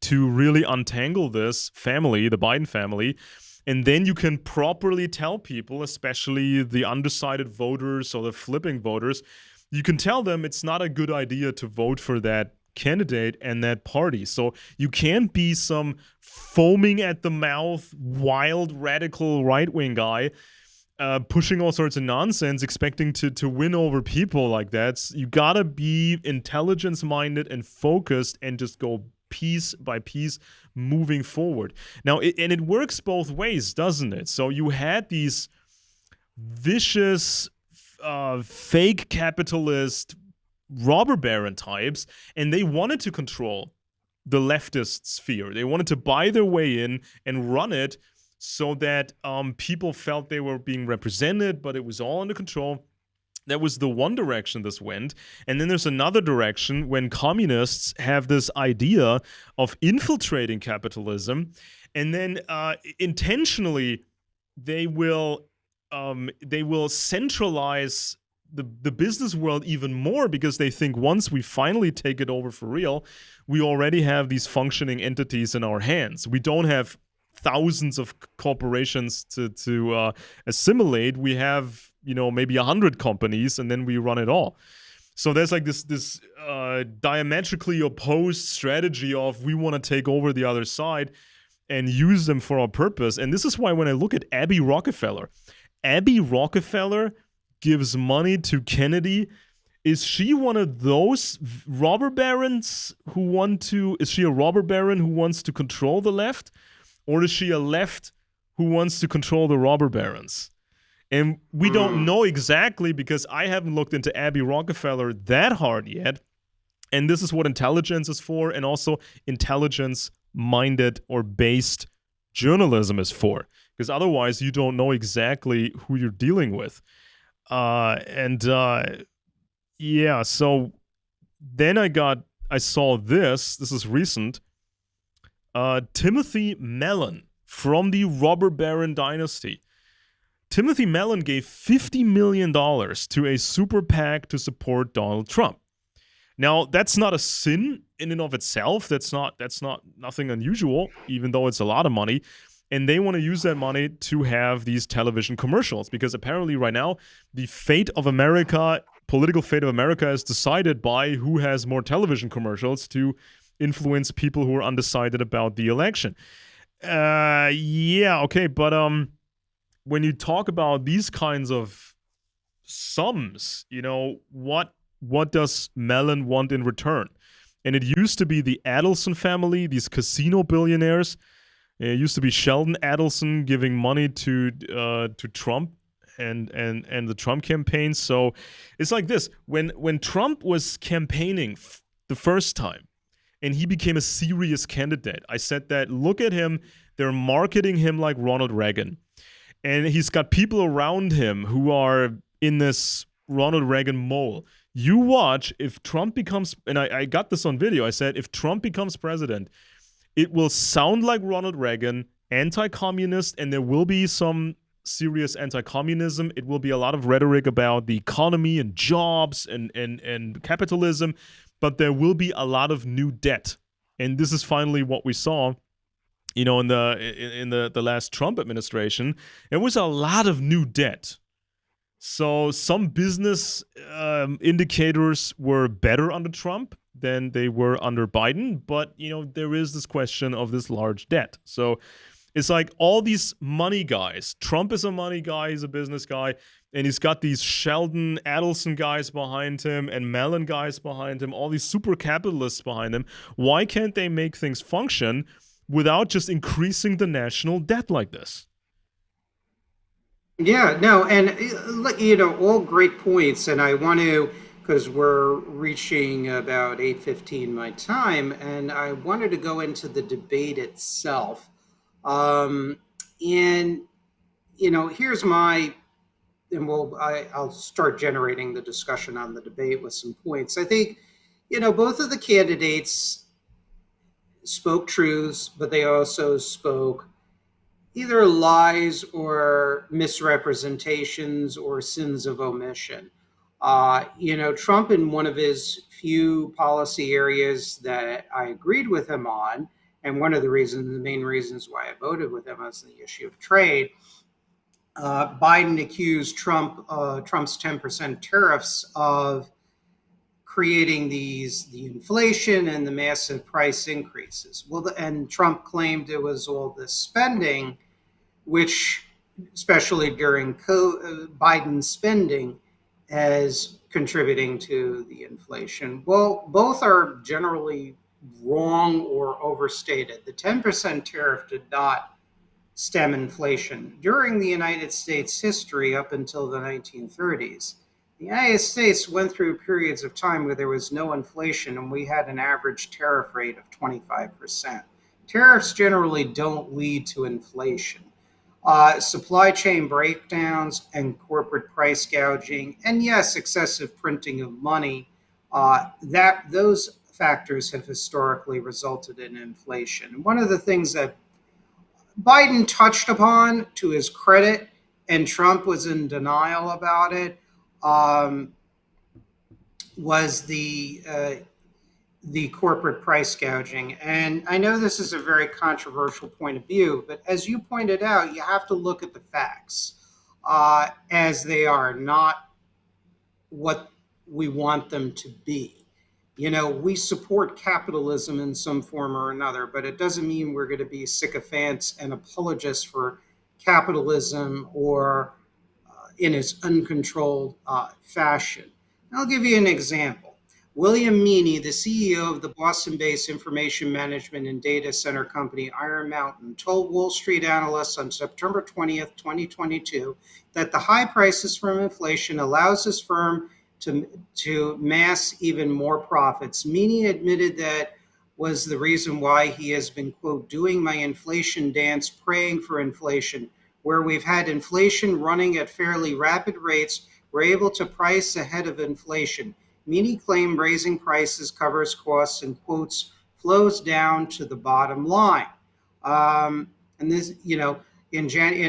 to really untangle this family, the Biden family, and then you can properly tell people, especially the undecided voters or the flipping voters, you can tell them it's not a good idea to vote for that candidate and that party. So you can't be some foaming at the mouth, wild, radical right-wing guy pushing all sorts of nonsense, expecting to win over people like that. You gotta be intelligence-minded and focused and just go piece by piece moving forward. Now, it works both ways, doesn't it? So you had these vicious, fake capitalist robber baron types, and they wanted to control the leftist sphere. They wanted to buy their way in and run it so that people felt they were being represented, but it was all under control. That was the one direction this went. And then there's another direction when communists have this idea of infiltrating capitalism, and then intentionally they will centralize the business world even more, because they think once we finally take it over for real, we already have these functioning entities in our hands. We don't have thousands of corporations to assimilate. We have maybe 100 companies, and then we run it all. So there's like this diametrically opposed strategy of we want to take over the other side and use them for our purpose. And this is why when I look at Abby Rockefeller gives money to Kennedy Is she one of those robber barons who want to? Is she a robber baron who wants to control the left, or is she a left who wants to control the robber barons? And we don't Mm. know exactly because I haven't looked into Abby Rockefeller that hard yet. And this is what intelligence is for, and also intelligence minded or based journalism is for. Because otherwise, you don't know exactly who you're dealing with. And yeah, so then I saw this. This is recent. Timothy Mellon from the robber baron dynasty. Timothy Mellon gave $50 million to a super PAC to support Donald Trump. Now, that's not a sin in and of itself. That's not nothing unusual, even though it's a lot of money. And they want to use that money to have these television commercials because apparently right now the fate of America, political fate of America, is decided by who has more television commercials to influence people who are undecided about the election. Yeah, okay, but when you talk about these kinds of sums, what does Mellon want in return? And it used to be the Adelson family, these casino billionaires. It used to be Sheldon Adelson giving money to Trump and the Trump campaign. So it's like this: when Trump was campaigning the first time, and he became a serious candidate, I said that look at him, they're marketing him like Ronald Reagan, and he's got people around him who are in this Ronald Reagan mold. You watch if Trump becomes, and I got this on video. I said if Trump becomes president, it will sound like Ronald Reagan, anti-communist, and there will be some serious anti-communism. It will be a lot of rhetoric about the economy and jobs and capitalism, but there will be a lot of new debt. And this is finally what we saw, in the last Trump administration. It was a lot of new debt. So some business indicators were better under Trump than they were under Biden, but there is this question of this large debt. So it's like all these money guys. Trump is a money guy, he's a business guy, and he's got these Sheldon Adelson guys behind him and Mellon guys behind him, all these super capitalists behind him. Why can't they make things function without just increasing the national debt like this? Yeah, no, and all great points, and I want to, because we're reaching about 8:15 my time, and I wanted to go into the debate itself. Um, and here's and I'll start generating the discussion on the debate with some points. I think, both of the candidates spoke truths, but they also spoke either lies or misrepresentations or sins of omission. Trump, in one of his few policy areas that I agreed with him on, and one of the main reasons why I voted with him was the issue of trade. Biden accused Trump's 10% tariffs of creating the inflation and the massive price increases. Well, and Trump claimed it was all this spending, which, especially during Biden's spending, as contributing to the inflation. Well, both are generally wrong or overstated. The 10% tariff did not stem inflation. During the United States history up until the 1930s, the United States went through periods of time where there was no inflation and we had an average tariff rate of 25%. Tariffs generally don't lead to inflation. Supply chain breakdowns and corporate price gouging, and yes, excessive printing of money, that those factors have historically resulted in inflation. And one of the things that Biden touched upon, to his credit, and Trump was in denial about it, um, was the corporate price gouging. And I know this is a very controversial point of view, but as you pointed out, you have to look at the facts as they are, not what we want them to be. We support capitalism in some form or another, but it doesn't mean we're going to be sycophants and apologists for capitalism or in its uncontrolled fashion. I'll give you an example. William Meaney, the CEO of the Boston-based information management and data center company Iron Mountain, told Wall Street analysts on September 20th, 2022, that the high prices from inflation allows his firm to mass even more profits. Meaney admitted that was the reason why he has been, quote, doing my inflation dance, praying for inflation, where we've had inflation running at fairly rapid rates. We're able to price ahead of inflation. Meany claim raising prices covers costs and, quotes, flows down to the bottom line. And this, in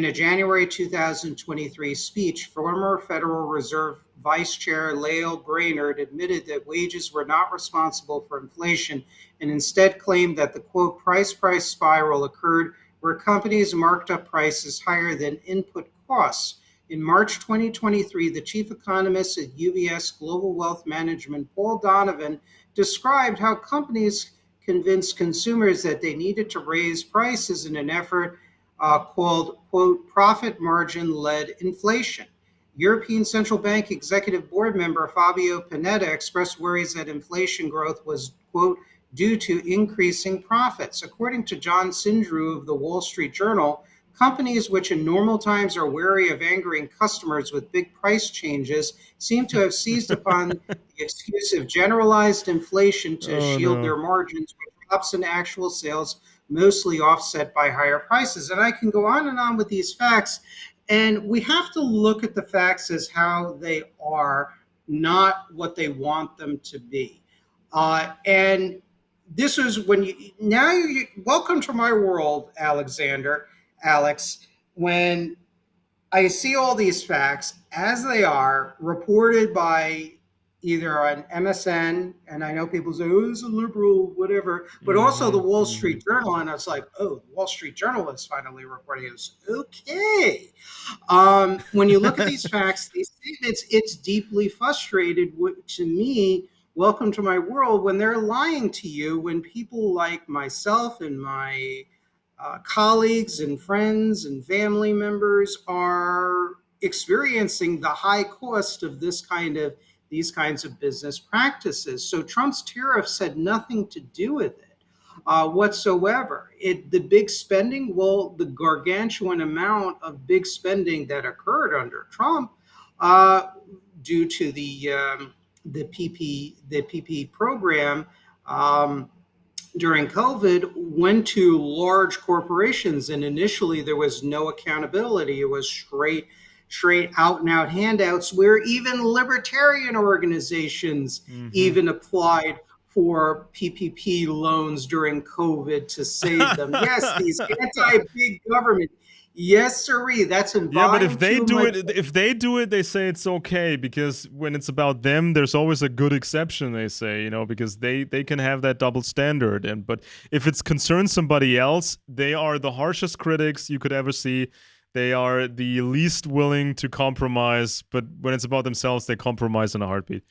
a January 2023 speech, former Federal Reserve Vice Chair Lael Brainerd admitted that wages were not responsible for inflation and instead claimed that the, quote, price spiral occurred where companies marked up prices higher than input costs. In March 2023, the chief economist at UBS Global Wealth Management, Paul Donovan, described how companies convinced consumers that they needed to raise prices in an effort called, quote, profit margin led inflation. European Central Bank Executive Board member Fabio Panetta expressed worries that inflation growth was, quote, due to increasing profits. According to John Sindrew of the Wall Street Journal, companies which in normal times are wary of angering customers with big price changes seem to have seized upon the excuse of generalized inflation to Oh shield no. their margins, with drops in actual sales mostly offset by higher prices. And I can go on and on with these facts. And we have to look at the facts as how they are, not what they want them to be. And this is when welcome to my world, Alex, when I see all these facts as they are reported by either on MSN, and I know people say, oh, this is a liberal, whatever, but also the Wall Street Journal. And I was like, oh, the Wall Street Journal is finally reporting this. Okay. When you look at these facts, these statements, it's deeply frustrated to me. Welcome to my world when they're lying to you, when people like myself and my colleagues and friends and family members are experiencing the high cost of these kinds of business practices. So Trump's tariffs had nothing to do with it whatsoever. The big spending, well, the gargantuan amount of big spending that occurred under Trump uh, due to the PP program. During COVID went to large corporations, and initially there was no accountability. It was straight out and out handouts, where even libertarian organizations Mm-hmm. even applied for PPP loans during COVID to save them. Yes, these anti-big government. Yes, sirree. That's in Yeah, but volume two of my book. if they do it, they say it's okay because when it's about them, there's always a good exception. They say, because they can have that double standard. And but if it's concerns somebody else, they are the harshest critics you could ever see. They are the least willing to compromise. But when it's about themselves, they compromise in a heartbeat.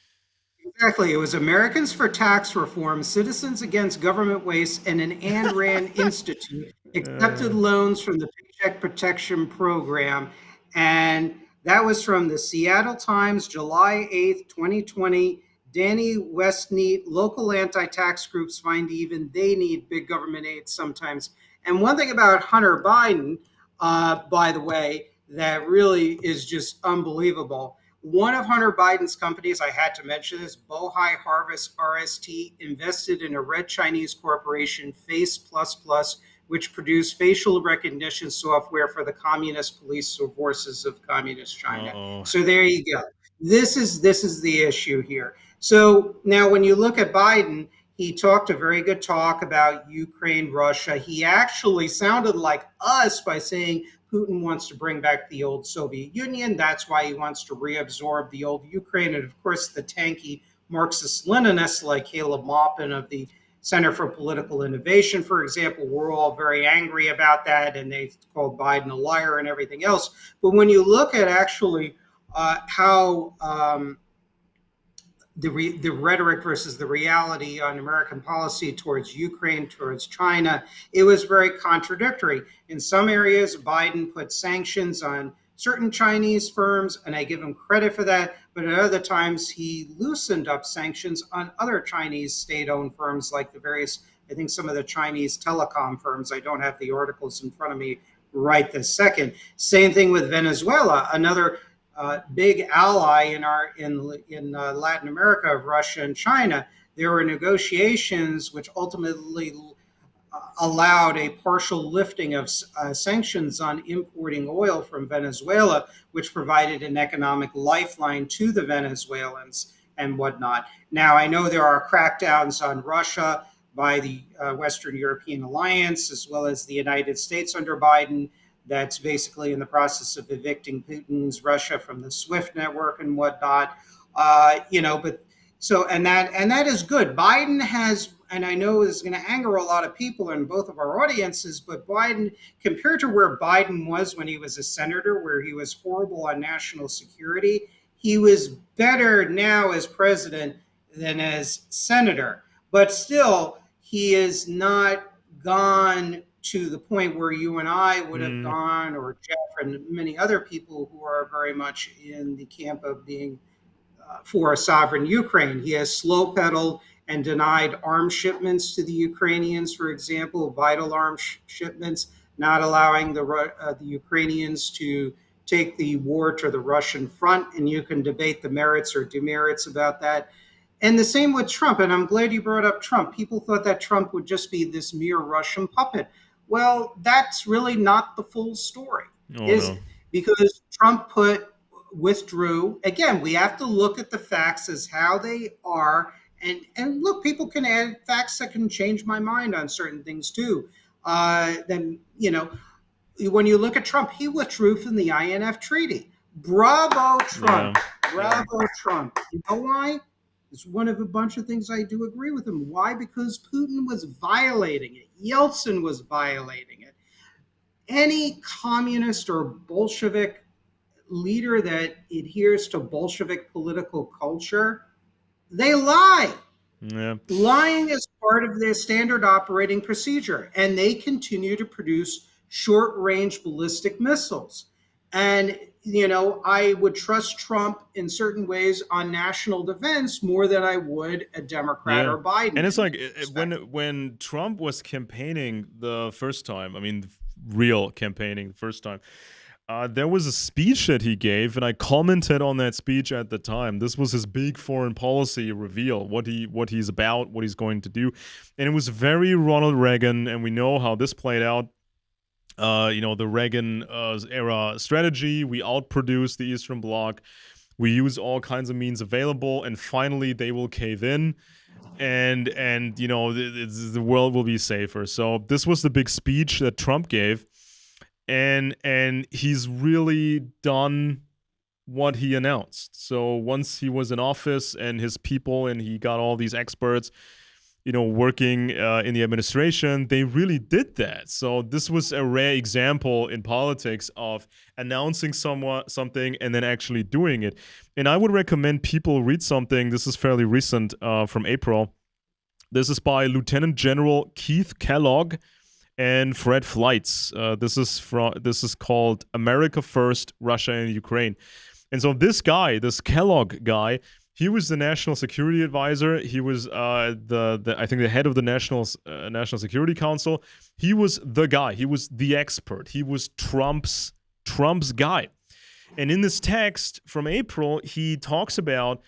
Exactly. It was Americans for Tax Reform, Citizens Against Government Waste, and an Ayn Rand Institute accepted Uh, loans from the Paycheck Protection Program. And that was from the Seattle Times, July 8th, 2020. Danny Westneat, local anti tax groups find even they need big government aid sometimes. And one thing about Hunter Biden, by the way, that really is just unbelievable. One of Hunter Biden's companies, I had to mention this, Bohai Harvest RST, invested in a red Chinese corporation, Face Plus Plus, which produced facial recognition software for the communist police forces of communist China. uh-oh. So there you go. This is the issue here. So now when you look at Biden, he talked a very good talk about Ukraine, Russia. He actually sounded like us by saying Putin wants to bring back the old Soviet Union. That's why he wants to reabsorb the old Ukraine. And of course, the tanky Marxist Leninists like Caleb Maupin of the Center for Political Innovation, for example, were all very angry about that, and they called Biden a liar and everything else. But when you look at actually how the rhetoric versus the reality on American policy towards Ukraine, towards China, it was very contradictory. In some areas, Biden put sanctions on certain Chinese firms, and I give him credit for that. But at other times, he loosened up sanctions on other Chinese state-owned firms, like the various, I think, some of the Chinese telecom firms. I don't have the articles in front of me right this second. Same thing with Venezuela, another big ally in Latin America of Russia and China. There were negotiations which ultimately allowed a partial lifting of sanctions on importing oil from Venezuela, which provided an economic lifeline to the Venezuelans and whatnot. Now, I know there are crackdowns on Russia by the Western European Alliance, as well as the United States under Biden, that's basically in the process of evicting Putin's Russia from the SWIFT network and whatnot. But so and that is good. Biden has, and I know is going to anger a lot of people in both of our audiences, but Biden, compared to where Biden was when he was a senator, where he was horrible on national security, he was better now as president than as senator. But still, he is not gone to the point where you and I would have gone, or Jeff and many other people who are very much in the camp of being for a sovereign Ukraine. He has slow pedaled and denied arms shipments to the Ukrainians, for example, vital arms shipments, not allowing the Ukrainians to take the war to the Russian front. And you can debate the merits or demerits about that. And the same with Trump. And I'm glad you brought up Trump. People thought that Trump would just be this mere Russian puppet. Well, that's really not the full story, is it? Because Trump withdrew. Again, we have to look at the facts as how they are. And look, people can add facts that can change my mind on certain things too. Then, when you look at Trump, he withdrew from the INF treaty. Bravo, Trump. Yeah. Bravo, yeah. Trump. You know why? It's one of a bunch of things I do agree with him. Why? Because Putin was violating it. Yeltsin was violating it. Any communist or Bolshevik leader that adheres to Bolshevik political culture, they lie. Yeah. Lying is part of their standard operating procedure, and they continue to produce short-range ballistic missiles. And, I would trust Trump in certain ways on national defense more than I would a Democrat or Biden. And it's like when Trump was campaigning the first time, real campaigning the first time, there was a speech that he gave, and I commented on that speech at the time. This was his big foreign policy reveal, what he's about, what he's going to do. And it was very Ronald Reagan, and we know how this played out. The Reagan era strategy. We outproduce the Eastern Bloc. We use all kinds of means available, and finally they will cave in, and the world will be safer. So this was the big speech that Trump gave. And he's really done what he announced. So once he was in office and his people and he got all these experts, working in the administration, they really did that. So this was a rare example in politics of announcing something and then actually doing it. And I would recommend people read something. This is fairly recent, from April. This is by Lieutenant General Keith Kellogg and Fred Fleitz. This is called America First, Russia and Ukraine. And so this Kellogg guy, he was the national security advisor. He was I think the head of the National Security Council. He was the guy. He was the expert. He was Trump's guy. And in this text from April, he talks about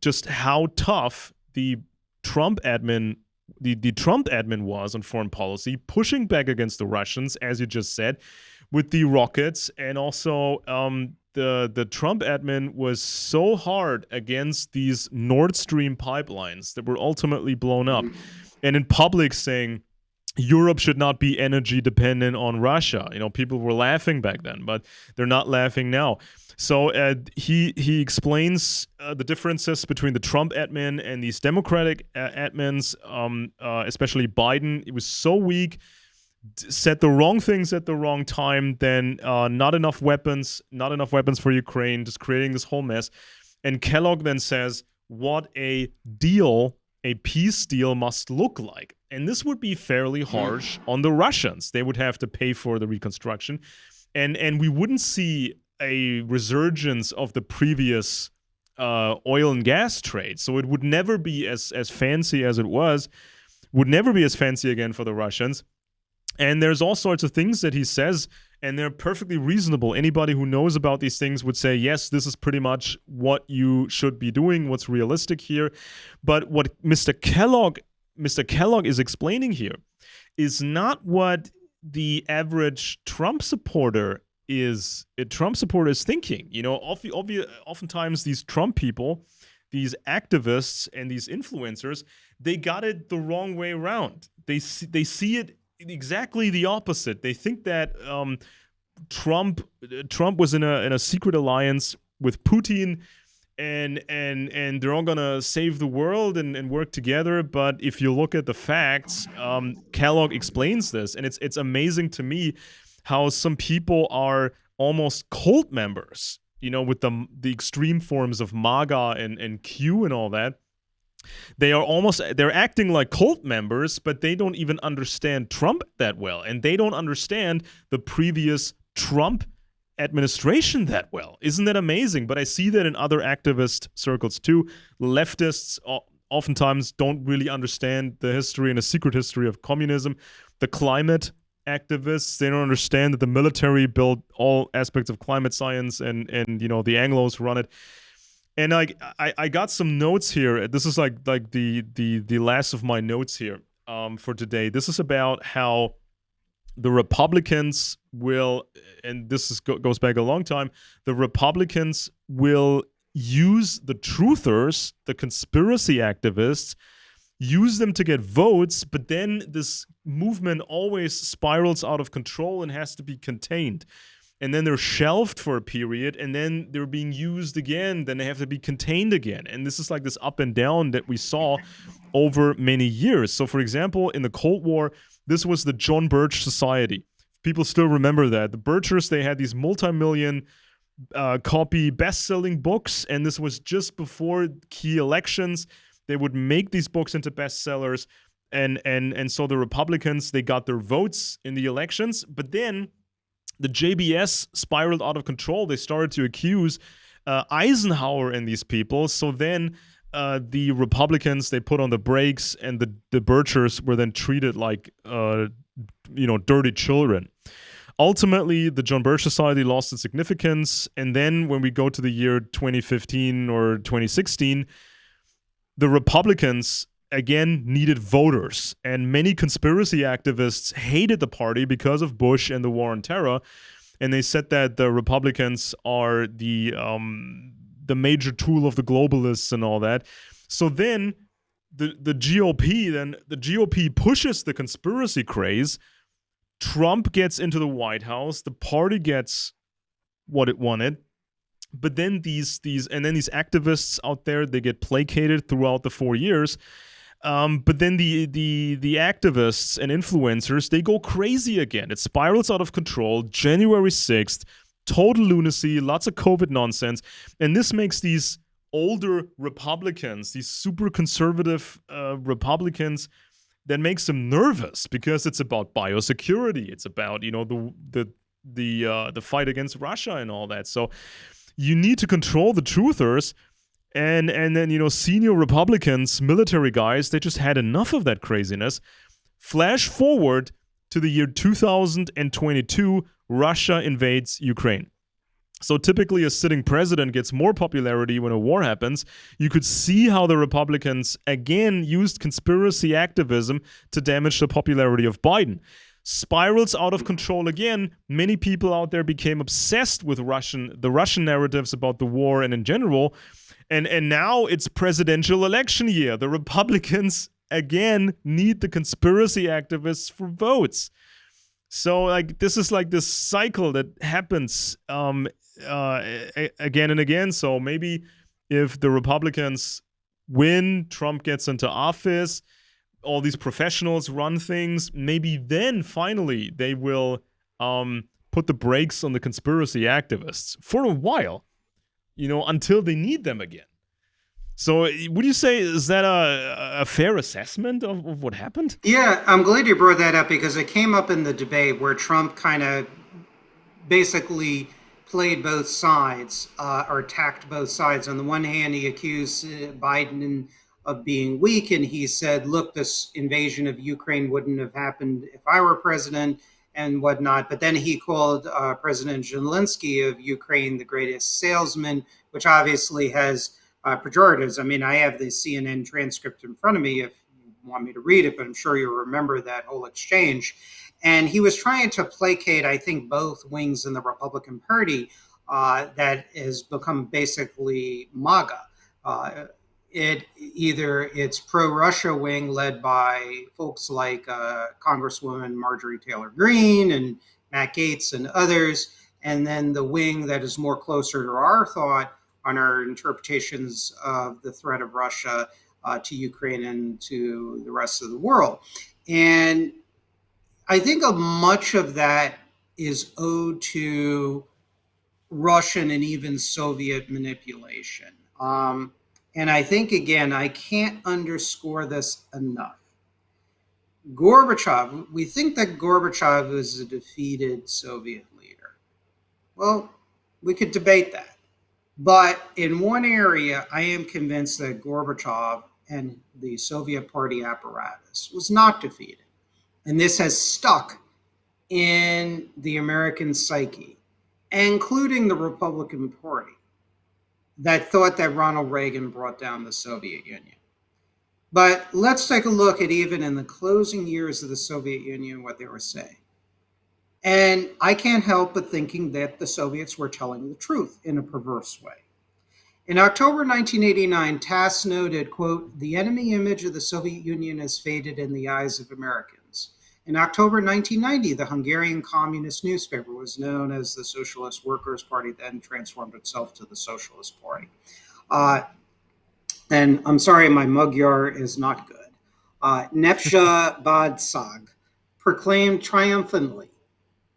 just how tough the Trump admin was on foreign policy, pushing back against the Russians, as you just said, with the rockets, and also the Trump admin was so hard against these Nord Stream pipelines that were ultimately blown up, and in public saying Europe should not be energy dependent on Russia. People were laughing back then, but they're not laughing now. So he explains the differences between the Trump admin and these Democratic admins, especially Biden. It was so weak, said the wrong things at the wrong time, then not enough weapons for Ukraine, just creating this whole mess. And Kellogg then says what a peace deal must look like. And this would be fairly harsh on the Russians. They would have to pay for the reconstruction. and we wouldn't see a resurgence of the previous oil and gas trade. So it would never be as fancy as it was, would never be as fancy again for the Russians. And there's all sorts of things that he says, and they're perfectly reasonable. Anybody who knows about these things would say, yes, this is pretty much what you should be doing, what's realistic here. But what Mr. Kellogg is explaining here is not what the average Trump supporter is thinking. You know, oftentimes these Trump people, these activists and these influencers, they got it the wrong way around. They see it exactly the opposite. They think that Trump was in a secret alliance with Putin, and they're all gonna save the world and work together. But if you look at the facts, Kellogg explains this, and it's amazing to me how some people are almost cult members, you know, with the extreme forms of MAGA and Q and all that. They're acting like cult members, but they don't even understand Trump that well, and they don't understand the previous Trump administration that well. Isn't that amazing? But I see that in other activist circles too. Leftists oftentimes don't really understand the history and a secret history of communism. The climate activists, they don't understand that the military built all aspects of climate science, and you know, the Anglos run it. And I got some notes here. This is like the last of my notes here for today. This is about how the Republicans will, and this goes back a long time, the Republicans will use the truthers, the conspiracy activists, use them to get votes, but then this movement always spirals out of control and has to be contained. And then they're shelved for a period, and then they're being used again, then they have to be contained again. And this is like this up and down that we saw over many years. So, for example, in the Cold War, this was the John Birch Society. People still remember that. The Birchers, they had these multi-million copy best-selling books, and this was just before key elections. They would make these books into bestsellers, and so the Republicans, they got their votes in the elections, but then the JBS spiraled out of control. They started to accuse Eisenhower and these people. So then the Republicans, they put on the brakes, and the Birchers were then treated like, dirty children. Ultimately, the John Birch Society lost its significance. And then when we go to the year 2015 or 2016, the Republicans again needed voters, and many conspiracy activists hated the party because of Bush and the war on terror, and they said that the Republicans are the major tool of the globalists and all that. So then the GOP pushes the conspiracy craze. Trump gets into the White House, the party gets what it wanted. But then these activists out there, they get placated throughout the 4 years. But then the activists and influencers, they go crazy again. It spirals out of control. January 6th, total lunacy, lots of COVID nonsense. And this makes these older Republicans, these super conservative Republicans, that makes them nervous, because it's about biosecurity. It's about, the fight against Russia and all that. So you need to control the truthers. And then, senior Republicans, military guys, they just had enough of that craziness. Flash forward to the year 2022, Russia invades Ukraine. So typically a sitting president gets more popularity when a war happens. You could see how the Republicans, again, used conspiracy activism to damage the popularity of Biden. Spirals out of control again. Many people out there became obsessed with the Russian narratives about the war and in general. And now it's presidential election year. The Republicans, again, need the conspiracy activists for votes. So, this is like this cycle that happens again and again. So maybe if the Republicans win, Trump gets into office, all these professionals run things, maybe then finally they will put the brakes on the conspiracy activists for a while. Until they need them again. So would you say, is that a fair assessment of what happened? Yeah, I'm glad you brought that up, because it came up in the debate where Trump kind of basically played both sides or attacked both sides. On the one hand, he accused Biden of being weak, and he said, look, this invasion of Ukraine wouldn't have happened if I were president and whatnot. But then he called President Zelensky of Ukraine the greatest salesman, which obviously has pejoratives. I mean, I have the CNN transcript in front of me if you want me to read it, but I'm sure you'll remember that whole exchange. And he was trying to placate, I think, both wings in the Republican Party that has become basically MAGA. It's pro-Russia wing led by folks like Congresswoman Marjorie Taylor Greene and Matt Gaetz and others, and then the wing that is more closer to our thought on our interpretations of the threat of Russia to Ukraine and to the rest of the world. And I think much of that is owed to Russian and even Soviet manipulation. And I think, again, I can't underscore this enough. Gorbachev, we think that Gorbachev is a defeated Soviet leader. Well, we could debate that. But in one area, I am convinced that Gorbachev and the Soviet party apparatus was not defeated. And this has stuck in the American psyche, including the Republican Party, that thought that Ronald Reagan brought down the Soviet Union. But let's take a look at even in the closing years of the Soviet Union, what they were saying. And I can't help but thinking that the Soviets were telling the truth in a perverse way. In October 1989, TASS noted, quote, the enemy image of the Soviet Union has faded in the eyes of Americans. In October 1990, the Hungarian communist newspaper was known as the Socialist Workers' Party, then transformed itself to the Socialist Party. And I'm sorry, my Magyar is not good. Nepsha Badsag proclaimed triumphantly,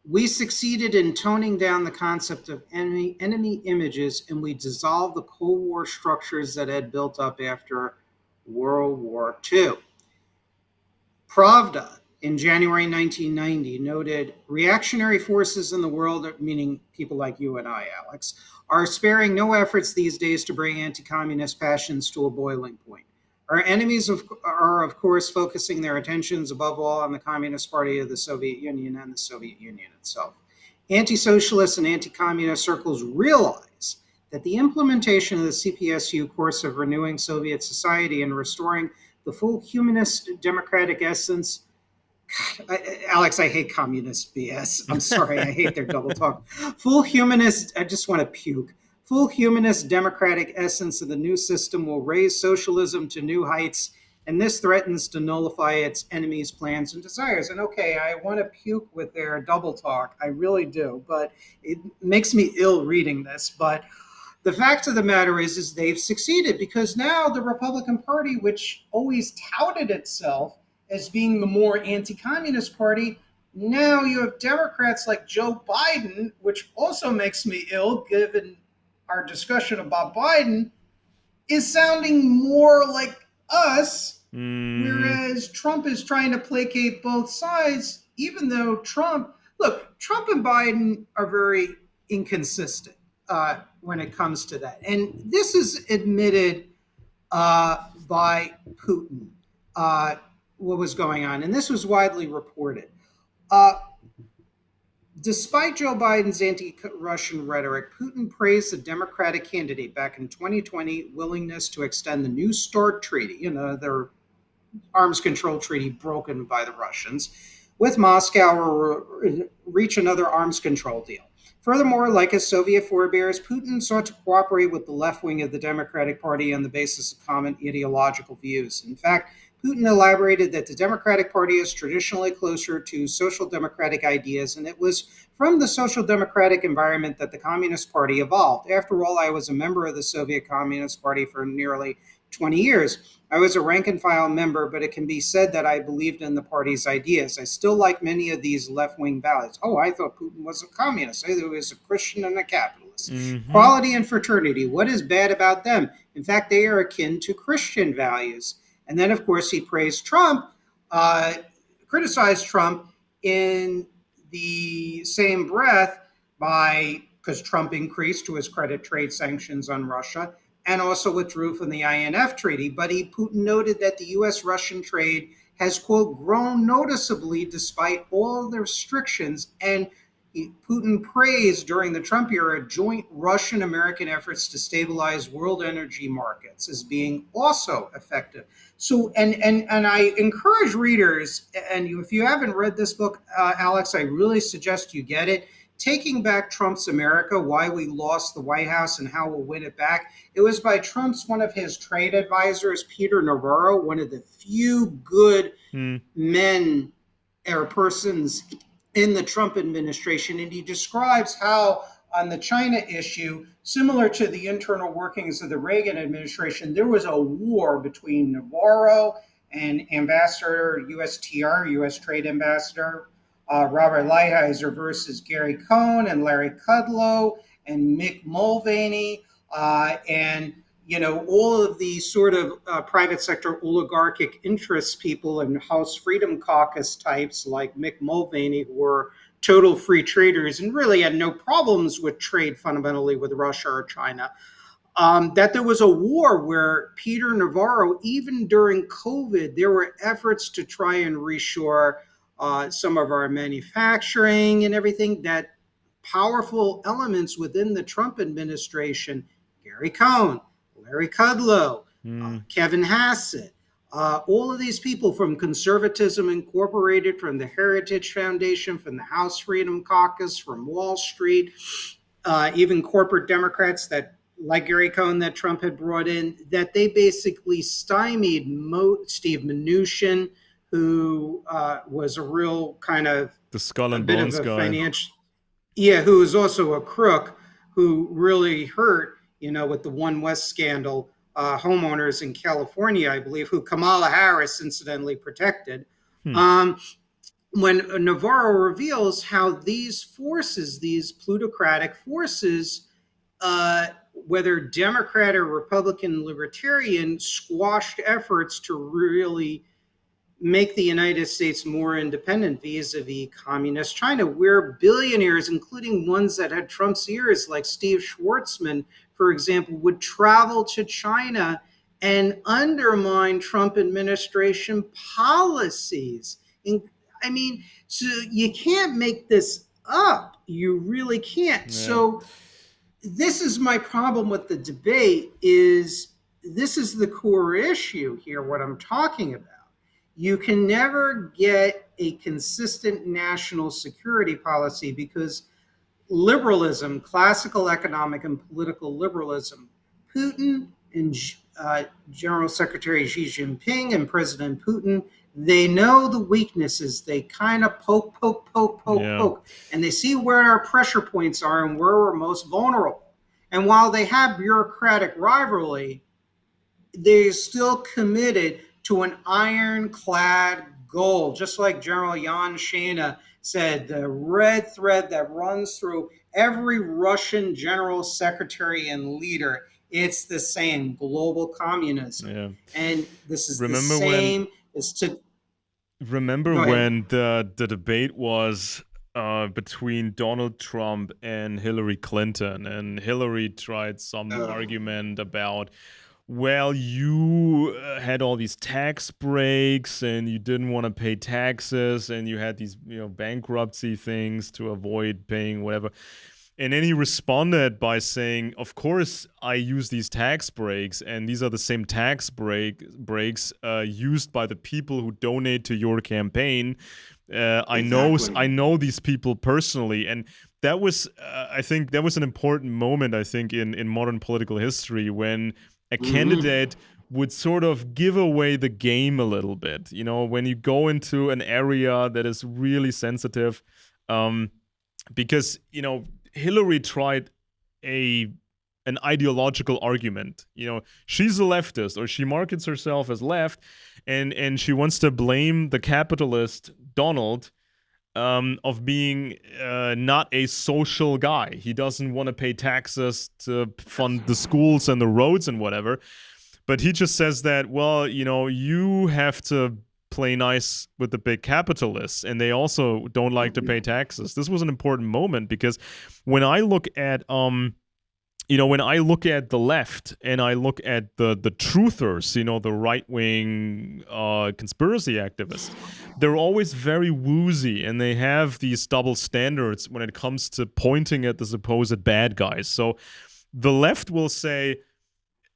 we succeeded in toning down the concept of enemy images, and we dissolved the Cold War structures that had built up after World War II. Pravda, in January 1990, noted reactionary forces in the world, meaning people like you and I, Alex, are sparing no efforts these days to bring anti-communist passions to a boiling point. Our enemies are, of course, focusing their attentions above all on the Communist Party of the Soviet Union and the Soviet Union itself. Anti-socialist and anti-communist circles realize that the implementation of the CPSU course of renewing Soviet society and restoring the full humanist democratic essence. God, Alex, I hate communist BS. I'm sorry, I hate their double talk. Full humanist, I just want to puke. Full humanist democratic essence of the new system will raise socialism to new heights, and this threatens to nullify its enemies' plans and desires. And okay, I want to puke with their double talk. I really do, but it makes me ill reading this. But the fact of the matter is they've succeeded, because now the Republican Party, which always touted itself as being the more anti-communist party, now you have Democrats like Joe Biden, which also makes me ill given our discussion about Biden, is sounding more like us, whereas Trump is trying to placate both sides, even though Trump and Biden are very inconsistent when it comes to that. And this is admitted by Putin, what was going on. And this was widely reported. Despite Joe Biden's anti-Russian rhetoric, Putin praised the Democratic candidate back in 2020 willingness to extend the New START treaty, their arms control treaty broken by the Russians, with Moscow or reach another arms control deal. Furthermore, like his Soviet forebears, Putin sought to cooperate with the left wing of the Democratic Party on the basis of common ideological views. In fact, Putin elaborated that the Democratic Party is traditionally closer to social democratic ideas, and it was from the social democratic environment that the Communist Party evolved. After all, I was a member of the Soviet Communist Party for nearly 20 years. I was a rank and file member, but it can be said that I believed in the party's ideas. I still like many of these left-wing values. Oh, I thought Putin was a communist. I thought he was a Christian and a capitalist. Equality and fraternity, what is bad about them? In fact, they are akin to Christian values. And then, of course, he praised Trump, criticized Trump in the same breath because Trump increased, to his credit, trade sanctions on Russia and also withdrew from the INF treaty. But Putin noted that the U.S. Russian trade has, quote, grown noticeably despite all the restrictions. And Putin praised during the Trump era joint Russian American efforts to stabilize world energy markets as being also effective. So, and I encourage readers, and if you haven't read this book, Alex, I really suggest you get it. Taking Back Trump's America: Why We Lost the White House and How We'll Win It Back. It was by one of his trade advisors, Peter Navarro, one of the few good men or persons in the Trump administration. And he describes how, on the China issue, similar to the internal workings of the Reagan administration, there was a war between Navarro and Ambassador, USTR, U.S. Trade Ambassador, Robert Lighthizer versus Gary Cohn and Larry Kudlow and Mick Mulvaney, and all of these sort of private sector oligarchic interest people and House Freedom Caucus types like Mick Mulvaney, who were total free traders and really had no problems with trade fundamentally with Russia or China. That there was a war where Peter Navarro, even during COVID, there were efforts to try and reshore some of our manufacturing and everything, that powerful elements within the Trump administration, Gary Cohn, Larry Kudlow, Kevin Hassett, all of these people from Conservatism Incorporated, from the Heritage Foundation, from the House Freedom Caucus, from Wall Street, even corporate Democrats that, like Gary Cohn, that Trump had brought in, that they basically stymied Steve Mnuchin, who was a real kind of the skull and bones guy. Who was also a crook, who really hurt, with the One West scandal, homeowners in California, I believe, who Kamala Harris incidentally protected. When Navarro reveals how these forces, these plutocratic forces, whether Democrat or Republican libertarian, squashed efforts to really make the United States more independent vis-a-vis communist China, where billionaires, including ones that had Trump's ears, like Steve Schwarzman, for example, would travel to China and undermine Trump administration policies. So you can't make this up. You really can't. Yeah. So this is my problem with the debate, is this is the core issue here, what I'm talking about. You can never get a consistent national security policy because liberalism, classical economic and political liberalism, Putin and General Secretary Xi Jinping and President Putin, they know the weaknesses. They kind of poke, and they see where our pressure points are and where we're most vulnerable. And while they have bureaucratic rivalry, they're still committed to an ironclad goal, just like General Jan Shana said, the red thread that runs through every Russian general secretary and leader, it's the same: global communism. Yeah. And this is the same as to... Remember when the debate was between Donald Trump and Hillary Clinton, and Hillary tried some argument about, well, you had all these tax breaks and you didn't want to pay taxes and you had these, bankruptcy things to avoid paying whatever. And then he responded by saying, of course, I use these tax breaks, and these are the same tax breaks used by the people who donate to your campaign. Exactly. I know these people personally. And that was, I think, that was an important moment, I think, in modern political history, when a candidate would sort of give away the game a little bit. When you go into an area that is really sensitive, because, Hillary tried an ideological argument. She's a leftist, or she markets herself as left, and she wants to blame the capitalist Donald of being not a social guy. He doesn't want to pay taxes to fund the schools and the roads and whatever. But he just says that, well, you have to play nice with the big capitalists, and they also don't like to pay taxes. This was an important moment because when I look at when I look at the left and I look at the truthers, the right wing conspiracy activists, they're always very woozy and they have these double standards when it comes to pointing at the supposed bad guys. So the left will say,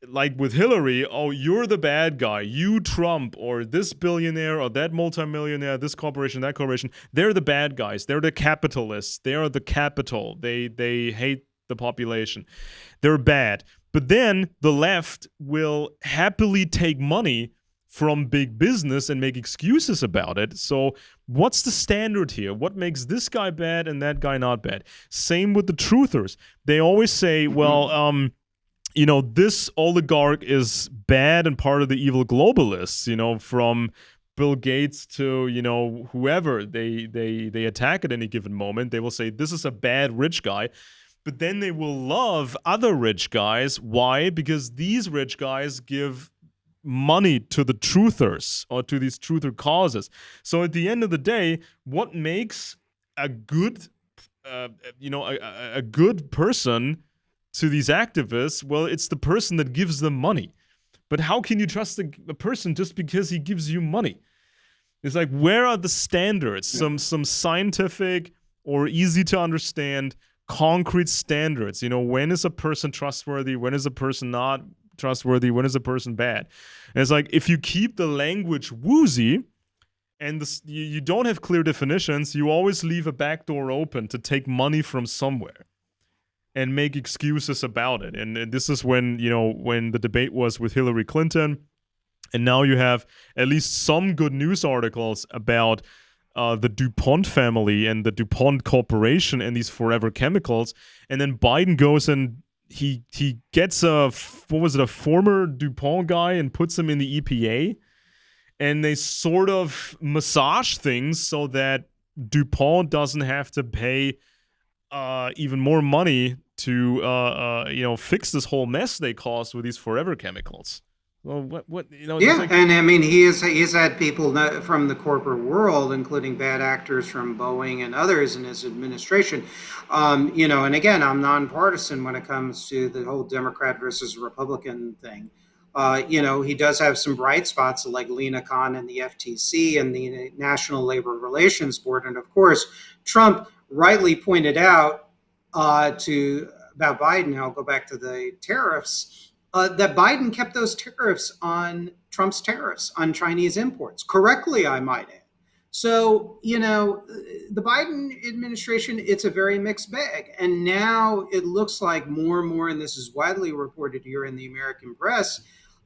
like with Hillary, oh, you're the bad guy, you Trump, or this billionaire, or that multimillionaire, this corporation, that corporation, they're the bad guys, they're the capitalists, they are the capital, they hate the population, they're bad. But then the left will happily take money from big business and make excuses about it. So what's the standard here? What makes this guy bad and that guy not bad? Same with the truthers. They always say, well, this oligarch is bad and part of the evil globalists, from Bill Gates to, whoever they attack at any given moment. They will say, this is a bad rich guy. But then they will love other rich guys. Why? Because these rich guys give money to the truthers or to these truther causes. So at the end of the day, what makes a good, a good person to these activists? Well, it's the person that gives them money. But how can you trust a person just because he gives you money? It's like, where are the standards? Some scientific or easy to understand concrete standards. When is a person trustworthy? When is a person not trustworthy? When is a person bad? And it's like, if you keep the language woozy and you don't have clear definitions, you always leave a back door open to take money from somewhere and make excuses about it. And this is when the debate was with Hillary Clinton, and now you have at least some good news articles about the DuPont family and the DuPont Corporation and these forever chemicals. And then Biden goes and he gets a former DuPont guy and puts him in the EPA. And they sort of massage things so that DuPont doesn't have to pay even more money to fix this whole mess they caused with these forever chemicals. Well, what Yeah, and I mean he's had people from the corporate world, including bad actors from Boeing and others in his administration. And again, I'm nonpartisan when it comes to the whole Democrat versus Republican thing. He does have some bright spots like Lena Khan and the FTC and the National Labor Relations Board, and of course, Trump rightly pointed out about Biden. I'll go back to the tariffs. That Biden kept those tariffs on Trump's tariffs on Chinese imports, correctly, I might add. So, the Biden administration, it's a very mixed bag. And now it looks like more and more, and this is widely reported here in the American press,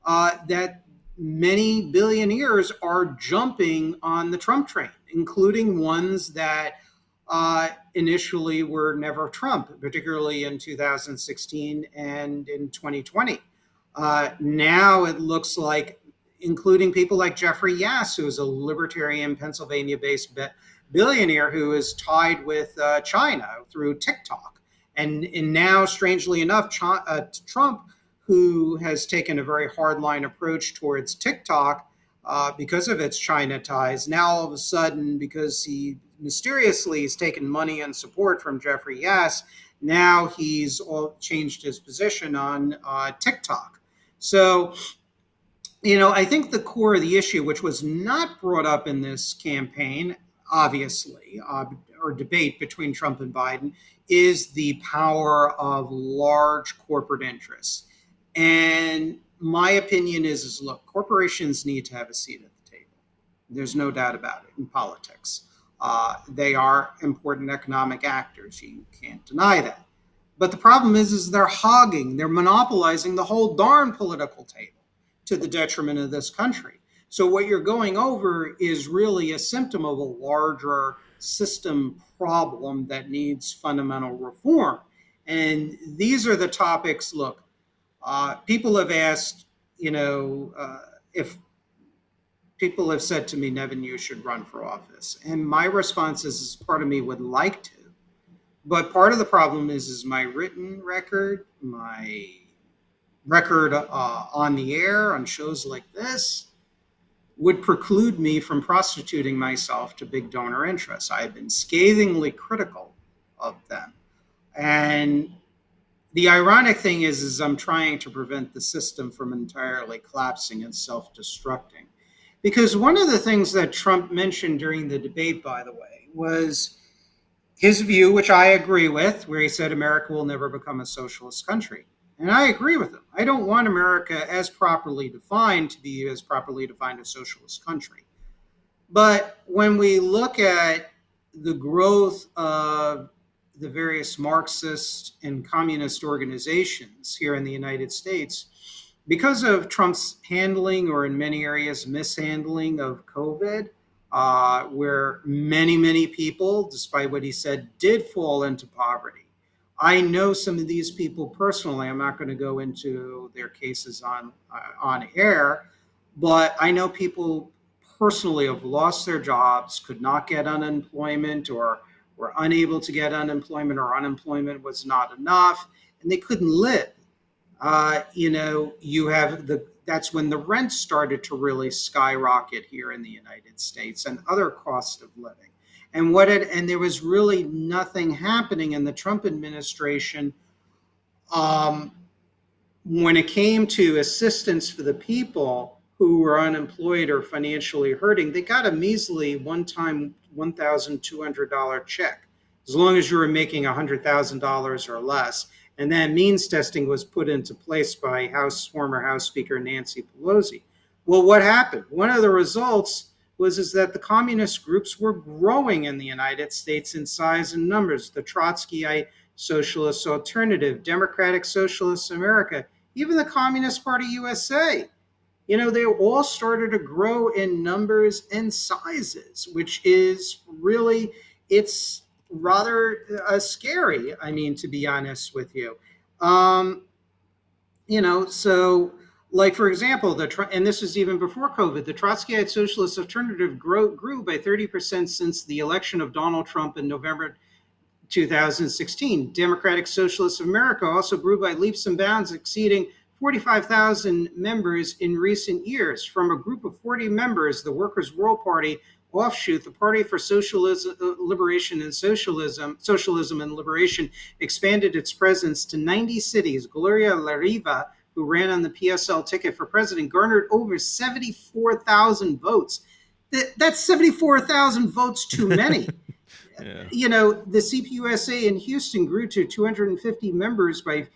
that many billionaires are jumping on the Trump train, including ones that initially were never Trump, particularly in 2016 and in 2020. Now it looks like, including people like Jeffrey Yass, who is a libertarian Pennsylvania-based billionaire who is tied with China through TikTok. And now, strangely enough, Trump, who has taken a very hardline approach towards TikTok because of its China ties, now all of a sudden, because he mysteriously has taken money and support from Jeffrey Yass, now he's all changed his position on TikTok. So, I think the core of the issue, which was not brought up in this campaign, obviously, or debate between Trump and Biden, is the power of large corporate interests. And my opinion is look, corporations need to have a seat at the table. There's no doubt about it in politics. They are important economic actors. You can't deny that. But the problem is they're monopolizing the whole darn political table to the detriment of this country. So what you're going over is really a symptom of a larger system problem that needs fundamental reform. And these are the topics, look, people have asked, if people have said to me, Nevin, you should run for office. And my response is part of me would like to. But part of the problem is my written record, my record on the air, on shows like this. would preclude me from prostituting myself to big donor interests. I have been scathingly critical of them. And the ironic thing is I'm trying to prevent the system from entirely collapsing and self-destructing. Because one of the things that Trump mentioned during the debate, by the way, was his view, which I agree with, where he said America will never become a socialist country. And I agree with him. I don't want America as properly defined to be as properly defined a socialist country. But when we look at the growth of the various Marxist and communist organizations here in the United States, because of Trump's handling, or in many areas mishandling of COVID, where many people, despite what he said, did fall into poverty. I know some of these people personally. I'm not going to go into their cases on air, but I know people personally have lost their jobs, could not get unemployment, or were unable to get unemployment, or unemployment was not enough, and they couldn't live. You have that's when the rent started to really skyrocket here in the United States, and other costs of living. And there was really nothing happening in the Trump administration, um, when it came to assistance for the people who were unemployed or financially hurting. They got a measly one-time $1,200 check, as long as you were making $100,000 or less. And then means testing was put into place by former House Speaker Nancy Pelosi. Well, what happened? One of the results was that the communist groups were growing in the United States in size and numbers. The Trotskyite Socialist Alternative, Democratic Socialist America, even the Communist Party USA. They all started to grow in numbers and sizes, which is really, it's rather scary. I mean, to be honest with you. Um, so, like, for example, and this was even before COVID, the Trotskyite Socialist Alternative grew by 30% since the election of Donald Trump in November 2016. Democratic Socialists of America also grew by leaps and bounds, exceeding 45,000 members in recent years. From a group of 40 members, the Workers' World Party offshoot, the Party for Socialism, Liberation and Socialism and Liberation, expanded its presence to 90 cities. Gloria La Riva, who ran on the PSL ticket for president, garnered over 74,000 votes. That's 74,000 votes too many. Yeah. The CPUSA in Houston grew to 250 members by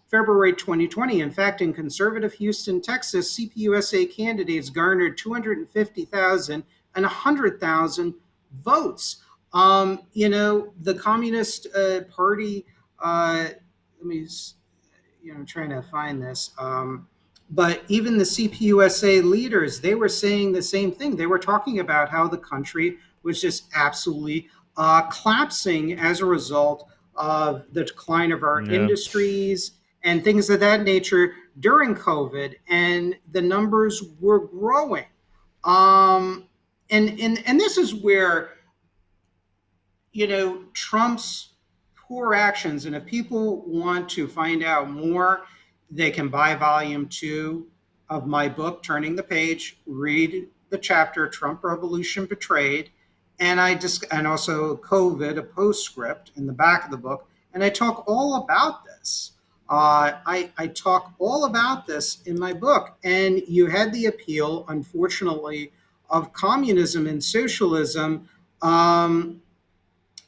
February 2020. In fact, in conservative Houston, Texas, CPUSA candidates garnered 250,000 and 100,000 votes. The Communist Party, let me, I'm trying to find this. But even the CPUSA leaders, they were saying the same thing. They were talking about how the country was just absolutely collapsing as a result of the decline of our industries and things of that nature during COVID, and the numbers were growing. And this is where, Trump's poor actions, and if people want to find out more, they can buy volume 2 of my book, Turning the Page, read the chapter Trump Revolution Betrayed, and also COVID, a postscript in the back of the book, and I talk all about this. I talk all about this in my book, and you had the appeal, unfortunately, of communism and socialism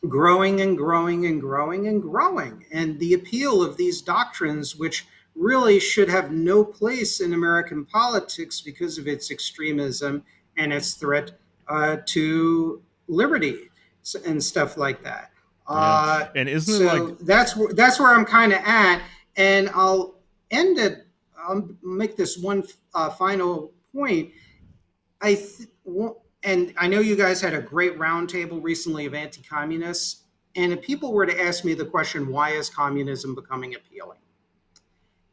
growing and growing and growing and growing, and the appeal of these doctrines, which really should have no place in American politics because of its extremism and its threat to liberty and stuff like that. And isn't it like that's where I'm kind of at, and I'll end it. I'll make this one final point. And I know you guys had a great roundtable recently of anti-communists, and if people were to ask me the question, why is communism becoming appealing?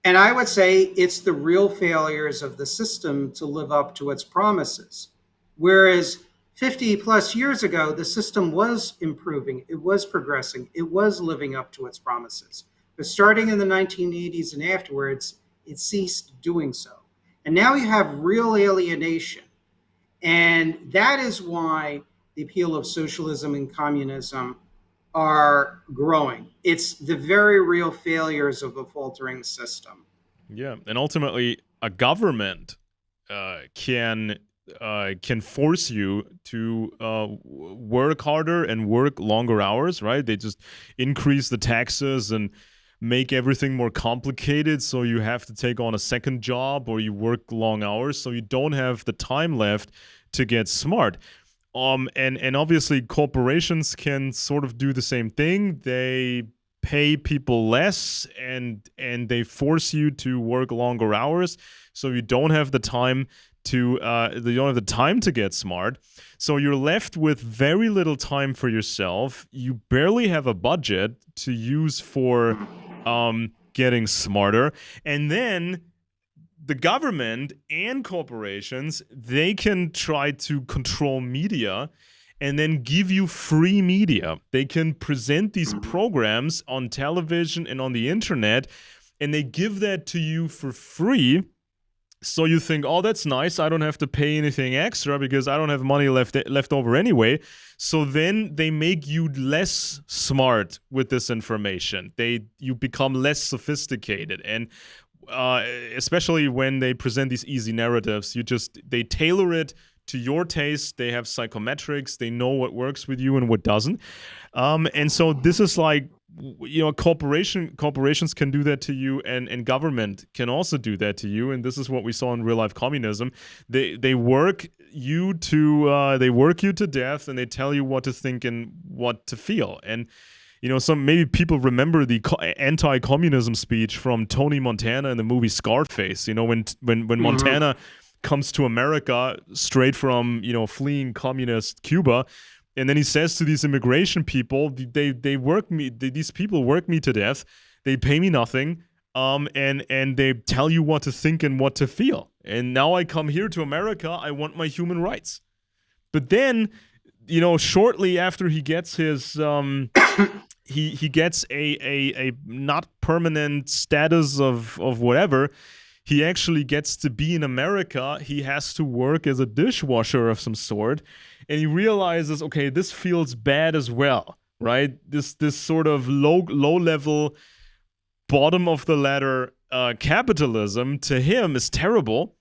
And I would say it's the real failures of the system to live up to its promises. Whereas 50 plus years ago, the system was improving, it was progressing, it was living up to its promises. But starting in the 1980s and afterwards, it ceased doing so. And now you have real alienation. And that is why the appeal of socialism and communism are growing. It's the very real failures of a faltering system. Yeah, and ultimately, a government can force you to work harder and work longer hours, right? They just increase the taxes and make everything more complicated, so you have to take on a second job or you work long hours, so you don't have the time left to get smart. And obviously corporations can sort of do the same thing. They pay people less and they force you to work longer hours, so you don't have the time to get smart. So you're left with very little time for yourself. You barely have a budget to use for getting smarter. And then the government and corporations, they can try to control media and then give you free media. They can present these programs on television and on the internet, and they give that to you for free. So you think, oh, that's nice. I don't have to pay anything extra because I don't have money left over anyway. So then they make you less smart with this information. You become less sophisticated, and especially when they present these easy narratives, they tailor it to your taste. They have psychometrics. They know what works with you and what doesn't. And so this is like, corporations can do that to you, and government can also do that to you. And this is what we saw in real life communism. They work you to death, and they tell you what to think and what to feel. And some maybe people remember the anti-communism speech from Tony Montana in the movie Scarface. When Montana comes to America straight from fleeing communist Cuba, and then he says to these immigration people, these people work me to death. They pay me nothing, and they tell you what to think and what to feel. And now I come here to America. I want my human rights. But then, shortly after he gets his he gets a not permanent status of whatever, he actually gets to be in America. He has to work as a dishwasher of some sort, and he realizes, okay, this feels bad as well, right? This sort of low level, bottom of the ladder capitalism to him is terrible,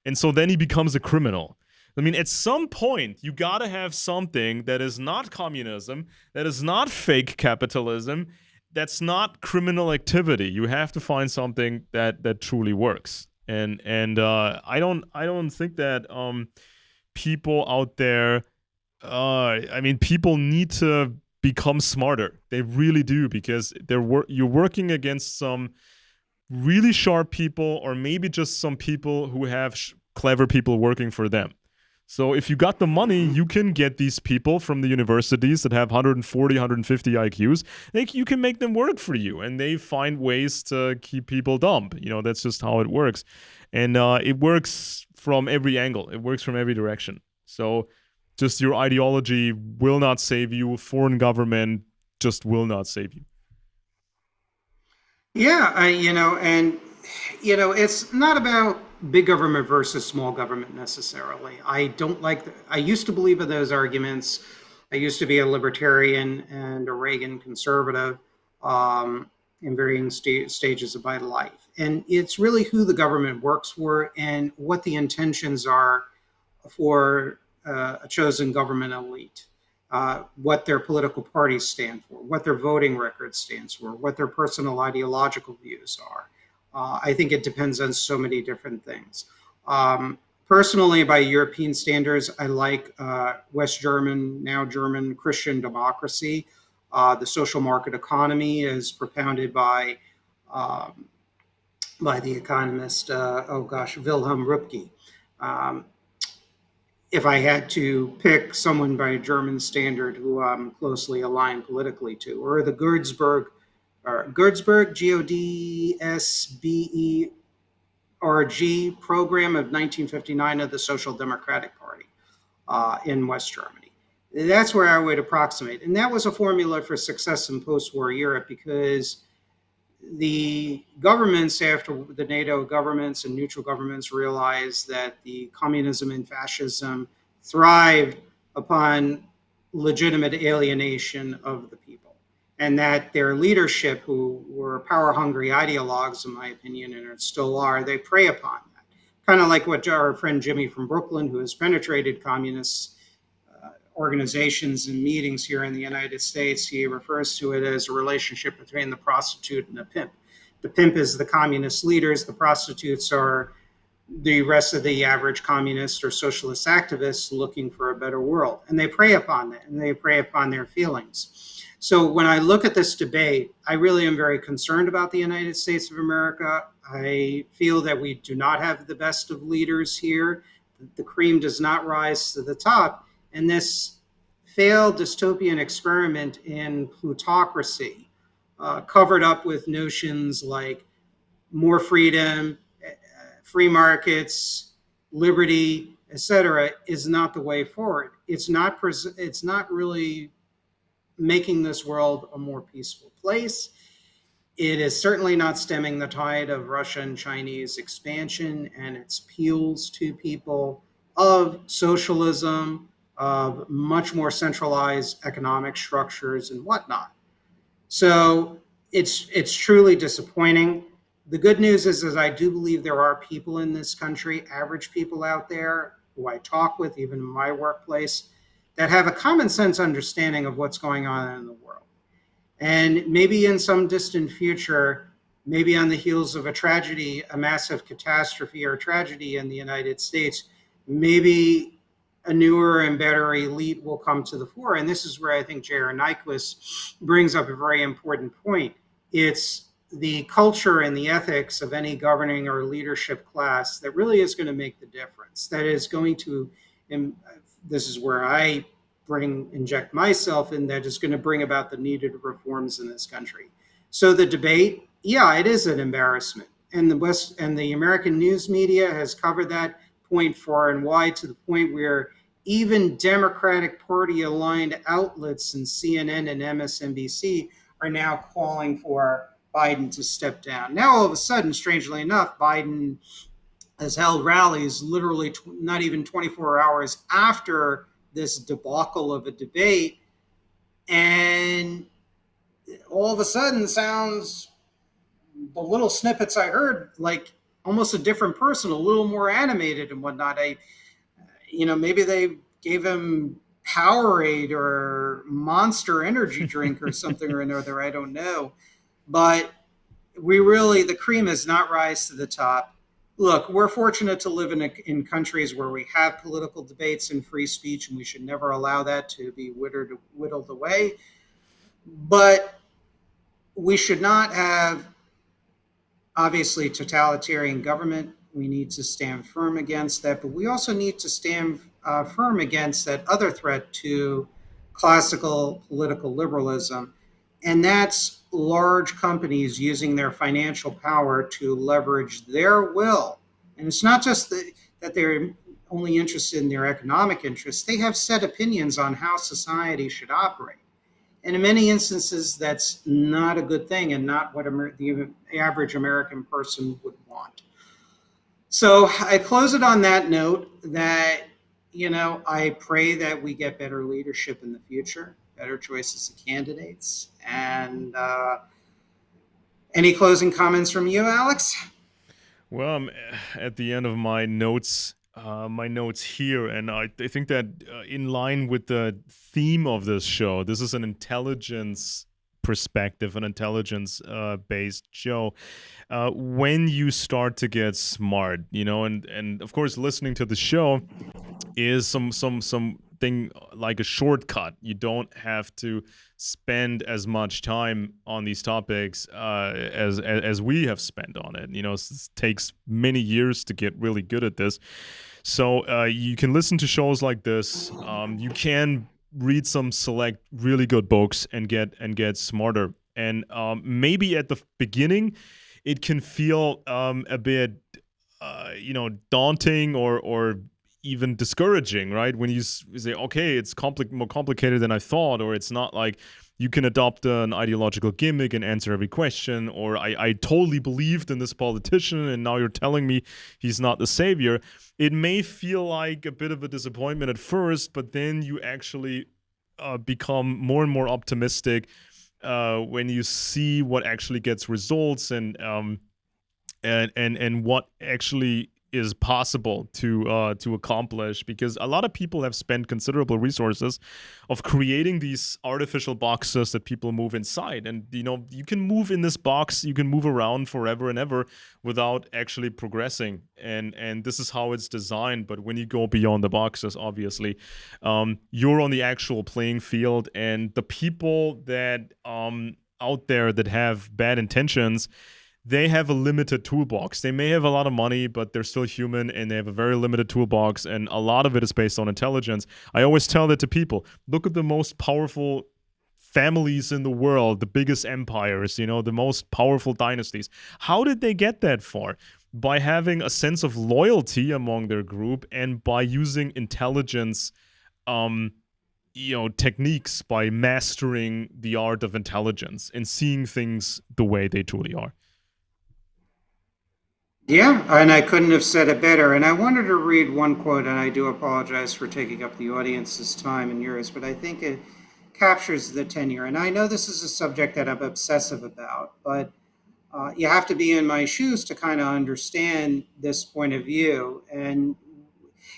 and so then he becomes a criminal. I mean, at some point, you gotta have something that is not communism, that is not fake capitalism, that's not criminal activity. You have to find something that truly works. And I don't think that people out there, people need to become smarter. They really do, because you're working against some really sharp people, or maybe just some people who have clever people working for them. So if you got the money, you can get these people from the universities that have 140, 150 IQs. You can make them work for you, and they find ways to keep people dumb. That's just how it works. And it works from every angle. It works from every direction. So just your ideology will not save you. Foreign government just will not save you. Yeah, it's not about big government versus small government necessarily. I don't like. I used to believe in those arguments. I used to be a libertarian and a Reagan conservative in varying stages of my life. And it's really who the government works for and what the intentions are for a chosen government elite. What their political parties stand for, what their voting record stands for, what their personal ideological views are. I think it depends on so many different things. Personally, by European standards, I like West German, now German Christian democracy. The social market economy is propounded by the economist, Wilhelm Röpke. Um, if I had to pick someone by German standard who I'm closely aligned politically to, or the Gerdsberg, Godsberg program of 1959 of the Social Democratic Party in West Germany. That's where I would approximate. And that was a formula for success in post-war Europe, because the governments, after the NATO governments and neutral governments, realized that the communism and fascism thrived upon legitimate alienation of the people, and that their leadership, who were power hungry ideologues, in my opinion, and still are, they prey upon that. Kind of like what our friend Jimmy from Brooklyn, who has penetrated communist organizations and meetings here in the United States, he refers to it as a relationship between the prostitute and the pimp. The pimp is the communist leaders, the prostitutes are the rest of the average communist or socialist activists looking for a better world. And they prey upon that, and they prey upon their feelings. So when I look at this debate, I really am very concerned about the United States of America. I feel that we do not have the best of leaders here. The cream does not rise to the top. And this failed dystopian experiment in plutocracy, covered up with notions like more freedom, free markets, liberty, etc., is not the way forward. It's not really making this world a more peaceful place. It is certainly not stemming the tide of Russian and Chinese expansion and its appeals to people of socialism, of much more centralized economic structures and whatnot. So it's truly disappointing. The good news is I do believe there are people in this country, average people out there who I talk with, even in my workplace, that have a common sense understanding of what's going on in the world. And maybe in some distant future, maybe on the heels of a tragedy, a massive catastrophe or tragedy in the United States, maybe a newer and better elite will come to the fore. And this is where I think J.R. Nyquist brings up a very important point. It's the culture and the ethics of any governing or leadership class that really is going to make the difference. That is going to, and this is where I inject myself in, that is going to bring about the needed reforms in this country. So the debate, yeah, it is an embarrassment. And the American news media has covered that point far and wide, to the point where even Democratic Party aligned outlets and CNN and MSNBC are now calling for Biden to step down. Now, all of a sudden, strangely enough, Biden has held rallies literally not even 24 hours after this debacle of a debate, and all of a sudden sounds, the little snippets I heard, like almost a different person, a little more animated and whatnot. Maybe they gave him Powerade or Monster Energy drink or something or another. I don't know, but the cream has not rise to the top. Look, we're fortunate to live in countries where we have political debates and free speech, and we should never allow that to be whittled away. But we should not have, obviously, totalitarian government. We need to stand firm against that, but we also need to stand firm against that other threat to classical political liberalism, and that's large companies using their financial power to leverage their will. And it's not just that they're only interested in their economic interests, they have set opinions on how society should operate. And in many instances, that's not a good thing and not what the average American person would want. So I close it on that note that, I pray that we get better leadership in the future, better choices of candidates. And any closing comments from you, Alex? Well, I'm at the end of my notes here, and I think that in line with the theme of this show, this is an intelligence perspective, an intelligence based show. When you start to get smart, and of course, listening to the show is something like a shortcut. You don't have to spend as much time on these topics as we have spent on it. It takes many years to get really good at this. So you can listen to shows like this. You can read some select really good books and get smarter. And maybe at the beginning, it can feel a bit, daunting or even discouraging, right? When you say, okay, it's more complicated than I thought, or it's not like you can adopt an ideological gimmick and answer every question, or I totally believed in this politician and now you're telling me he's not the savior. It may feel like a bit of a disappointment at first, but then you actually become more and more optimistic when you see what actually gets results, and what actually is possible to accomplish, because a lot of people have spent considerable resources of creating these artificial boxes that people move inside, and you can move in this box, you can move around forever and ever without actually progressing, and this is how it's designed. But when you go beyond the boxes, obviously, you're on the actual playing field, and the people that out there that have bad intentions, they have a limited toolbox. They may have a lot of money, but they're still human and they have a very limited toolbox. And a lot of it is based on intelligence. I always tell that to people. Look at the most powerful families in the world, the biggest empires, the most powerful dynasties. How did they get that far? By having a sense of loyalty among their group and by using intelligence, techniques, by mastering the art of intelligence and seeing things the way they truly are. Yeah, and I couldn't have said it better. And I wanted to read one quote, and I do apologize for taking up the audience's time and yours, but I think it captures the tenure. And I know this is a subject that I'm obsessive about, but you have to be in my shoes to kind of understand this point of view. And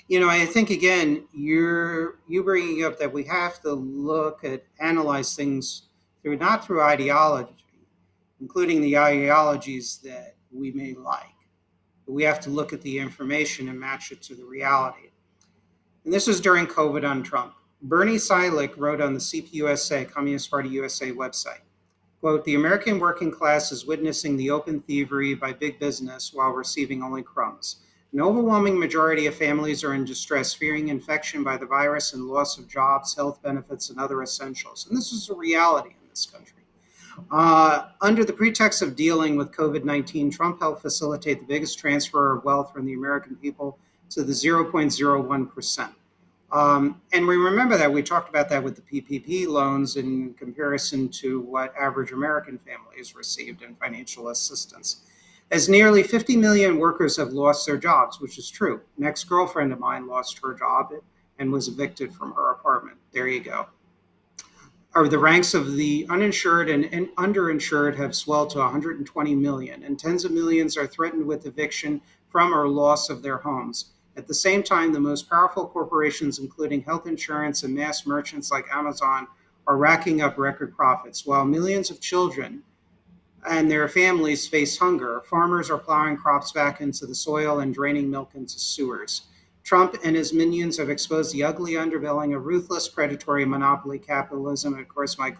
I think again, you bringing up that we have to look at analyze things not through ideology, including the ideologies that we may like. But we have to look at the information and match it to the reality. And this was during COVID on Trump. Bernie Seilick wrote on the CPUSA, Communist Party USA website, quote, "The American working class is witnessing the open thievery by big business while receiving only crumbs. An overwhelming majority of families are in distress, fearing infection by the virus and loss of jobs, health benefits, and other essentials." And this is a reality in this country. Under the pretext of dealing with COVID-19, Trump helped facilitate the biggest transfer of wealth from the American people to the 0.01%. And we remember that we talked about that with the PPP loans in comparison to what average American families received in financial assistance. As nearly 50 million workers have lost their jobs, which is true. An ex-girlfriend of mine lost her job and was evicted from her apartment. There you go. Or the ranks of the uninsured and underinsured have swelled to 120 million, and tens of millions are threatened with eviction from or loss of their homes. At the same time, the most powerful corporations, including health insurance and mass merchants like Amazon, are racking up record profits, while millions of children and their families face hunger. Farmers are plowing crops back into the soil and draining milk into sewers. Trump and his minions have exposed the ugly underbelly of ruthless predatory monopoly capitalism. And of course, my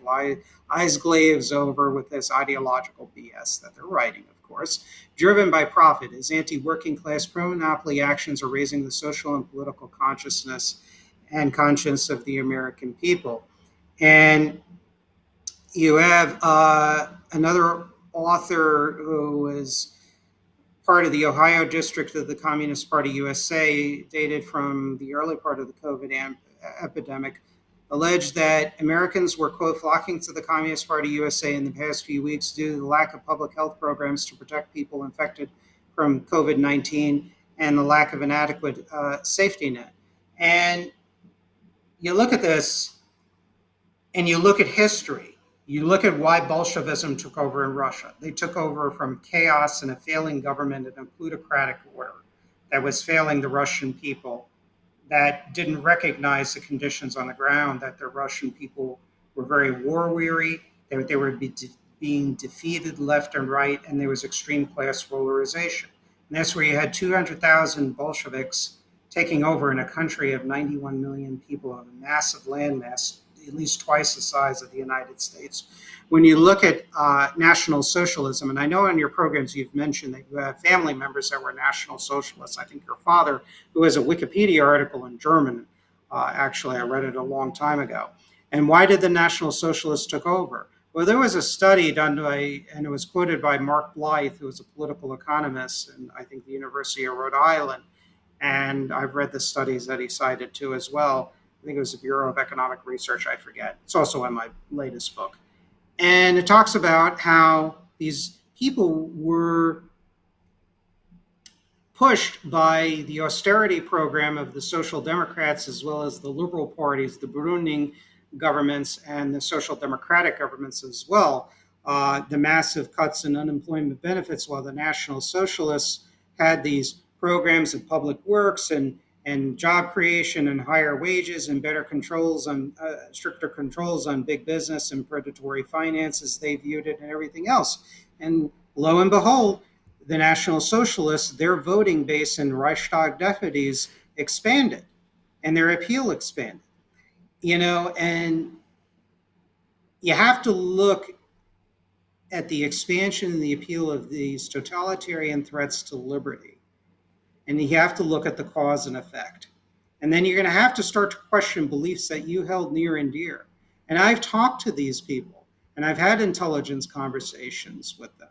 eyes glaze over with this ideological BS that they're writing, of course. Driven by profit, his anti-working class pro-monopoly actions are raising the social and political consciousness and conscience of the American people. And you have another author who is part of the Ohio district of the Communist Party USA, dated from the early part of the COVID epidemic, alleged that Americans were, quote, flocking to the Communist Party USA in the past few weeks due to the lack of public health programs to protect people infected from COVID-19 and the lack of an adequate safety net. And you look at this and you look at history. You look at why Bolshevism took over in Russia. They took over from chaos and a failing government and a plutocratic order that was failing the Russian people, that didn't recognize the conditions on the ground, that the Russian people were very war weary, they were being defeated left and right, and there was extreme class polarization. And that's where you had 200,000 Bolsheviks taking over in a country of 91 million people on a massive landmass, at least twice the size of the United States. When you look at National Socialism, and I know in your programs you've mentioned that you have family members that were National Socialists. I think your father, who has a Wikipedia article in German, actually, I read it a long time ago. And why did the National Socialists took over? Well, there was a study done by, and it was quoted by Mark Blythe, who was a political economist in, I think, the University of Rhode Island. And I've read the studies that he cited too as well, think it was the Bureau of Economic Research, I forget. It's also in my latest book. And it talks about how these people were pushed by the austerity program of the Social Democrats as well as the liberal parties, the Burundian governments and the Social Democratic governments as well. The massive cuts in unemployment benefits, while the National Socialists had these programs of public works and job creation and higher wages and better controls on stricter controls on big business and predatory finances, they viewed it and everything else. And lo and behold, the National Socialists, their voting base in Reichstag deputies expanded and their appeal expanded. And you have to look at the expansion and the appeal of these totalitarian threats to liberty. And you have to look at the cause and effect. And then you're going to have to start to question beliefs that you held near and dear. And I've talked to these people and I've had intelligence conversations with them.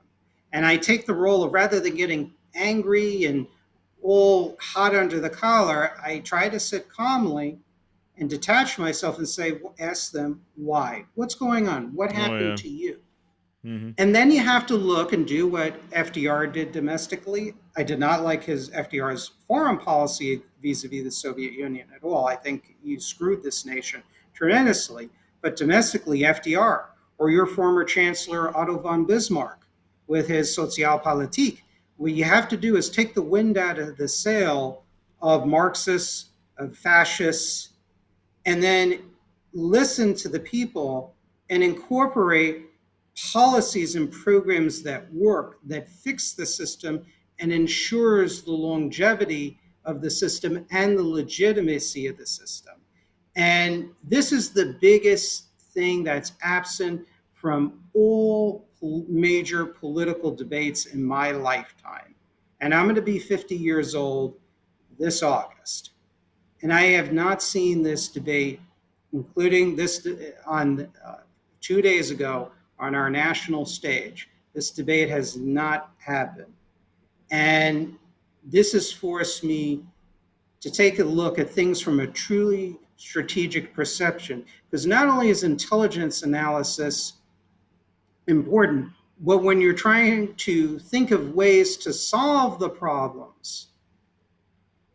And I take the role of, rather than getting angry and all hot under the collar, I try to sit calmly and detach myself and say, ask them why. What's going on? What happened to you? Mm-hmm. And then you have to look and do what FDR did domestically. I did not like FDR's foreign policy vis-a-vis the Soviet Union at all. I think you screwed this nation tremendously. But domestically, FDR, or your former Chancellor Otto von Bismarck, with his Sozialpolitik. What you have to do is take the wind out of the sail of Marxists, of fascists, and then listen to the people and incorporate policies and programs that work, that fix the system and ensures the longevity of the system and the legitimacy of the system. And this is the biggest thing that's absent from all major political debates in my lifetime. And I'm going to be 50 years old this August. And I have not seen this debate, including this on 2 days ago on our national stage. This debate has not happened. And this has forced me to take a look at things from a truly strategic perception, because not only is intelligence analysis important, but when you're trying to think of ways to solve the problems,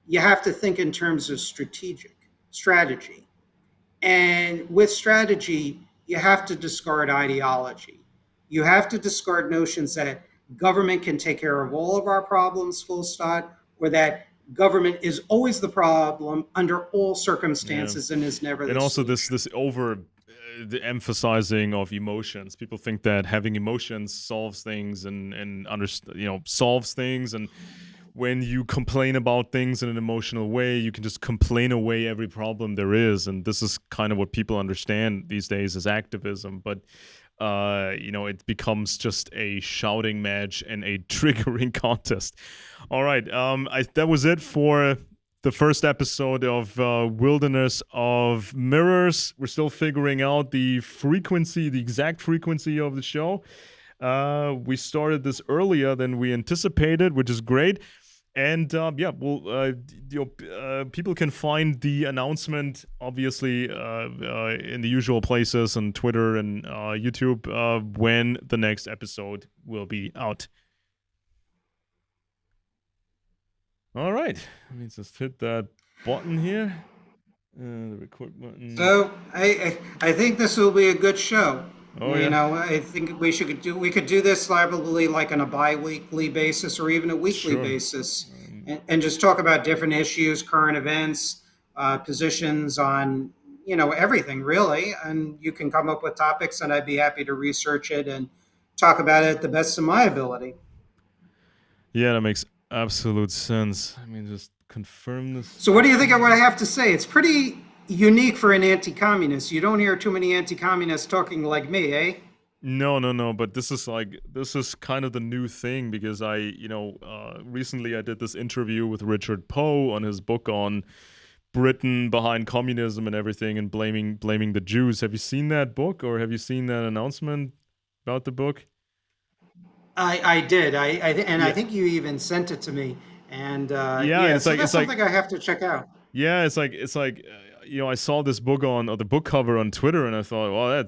you have to think in terms of strategy. And with strategy, you have to discard ideology. You have to discard notions that government can take care of all of our problems, full stop, or that government is always the problem under all circumstances and is never the and also solution. this over the emphasizing of emotions. People think that having emotions solves things and solves things, and when you complain about things in an emotional way, you can just complain away every problem there is. And this is kind of what people understand these days as activism. But it becomes just a shouting match and a triggering contest. All right, that was it for the first episode of Wilderness of Mirrors. We're still figuring out the exact frequency of the show. We started this earlier than we anticipated, which is great. And people can find the announcement, obviously, in the usual places on Twitter and YouTube when the next episode will be out. All right, let me just hit that button here, the record button. So I think this will be a good show. I think we could do this probably like on a bi-weekly basis or even a weekly basis, and just talk about different issues, current events, positions on everything really. And you can come up with topics, and I'd be happy to research it and talk about it at the best of my ability. Yeah, that makes absolute sense. I mean, just confirm this. So what do you think of what I have to say? It's pretty unique for an anti-communist. You don't hear too many anti-communists talking like me, eh? No. But this is kind of the new thing, because recently I did this interview with Richard Poe on his book on Britain behind communism and everything, and blaming the Jews. Have you seen that book, or have you seen that announcement about the book? I did. I think you even sent it to me. And it's that's something I have to check out. Yeah, it's like I saw this book or the book cover on Twitter, and I thought, well,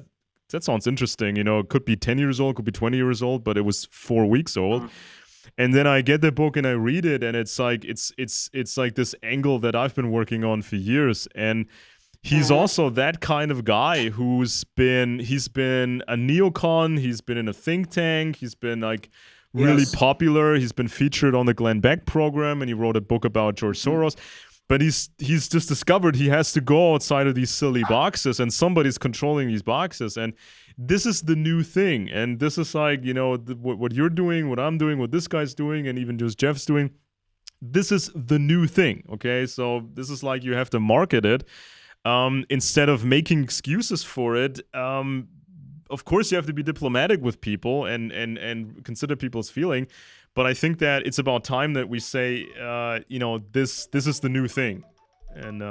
that sounds interesting. It could be 10 years old, could be 20 years old, but it was 4 weeks old. And then I get the book and I read it, and it's like it's like this angle that I've been working on for years. And he's also that kind of guy he's been a neocon, he's been in a think tank, he's been like really popular, he's been featured on the Glenn Beck program, and he wrote a book about George Soros. But he's just discovered he has to go outside of these silly boxes, and somebody's controlling these boxes. And this is the new thing. And this is like, what you're doing, what I'm doing, what this guy's doing, and even just Jeff's doing. This is the new thing, okay? So this is like you have to market it instead of making excuses for it. Of course, you have to be diplomatic with people and consider people's feeling. But I think that it's about time that we say, this is the new thing. And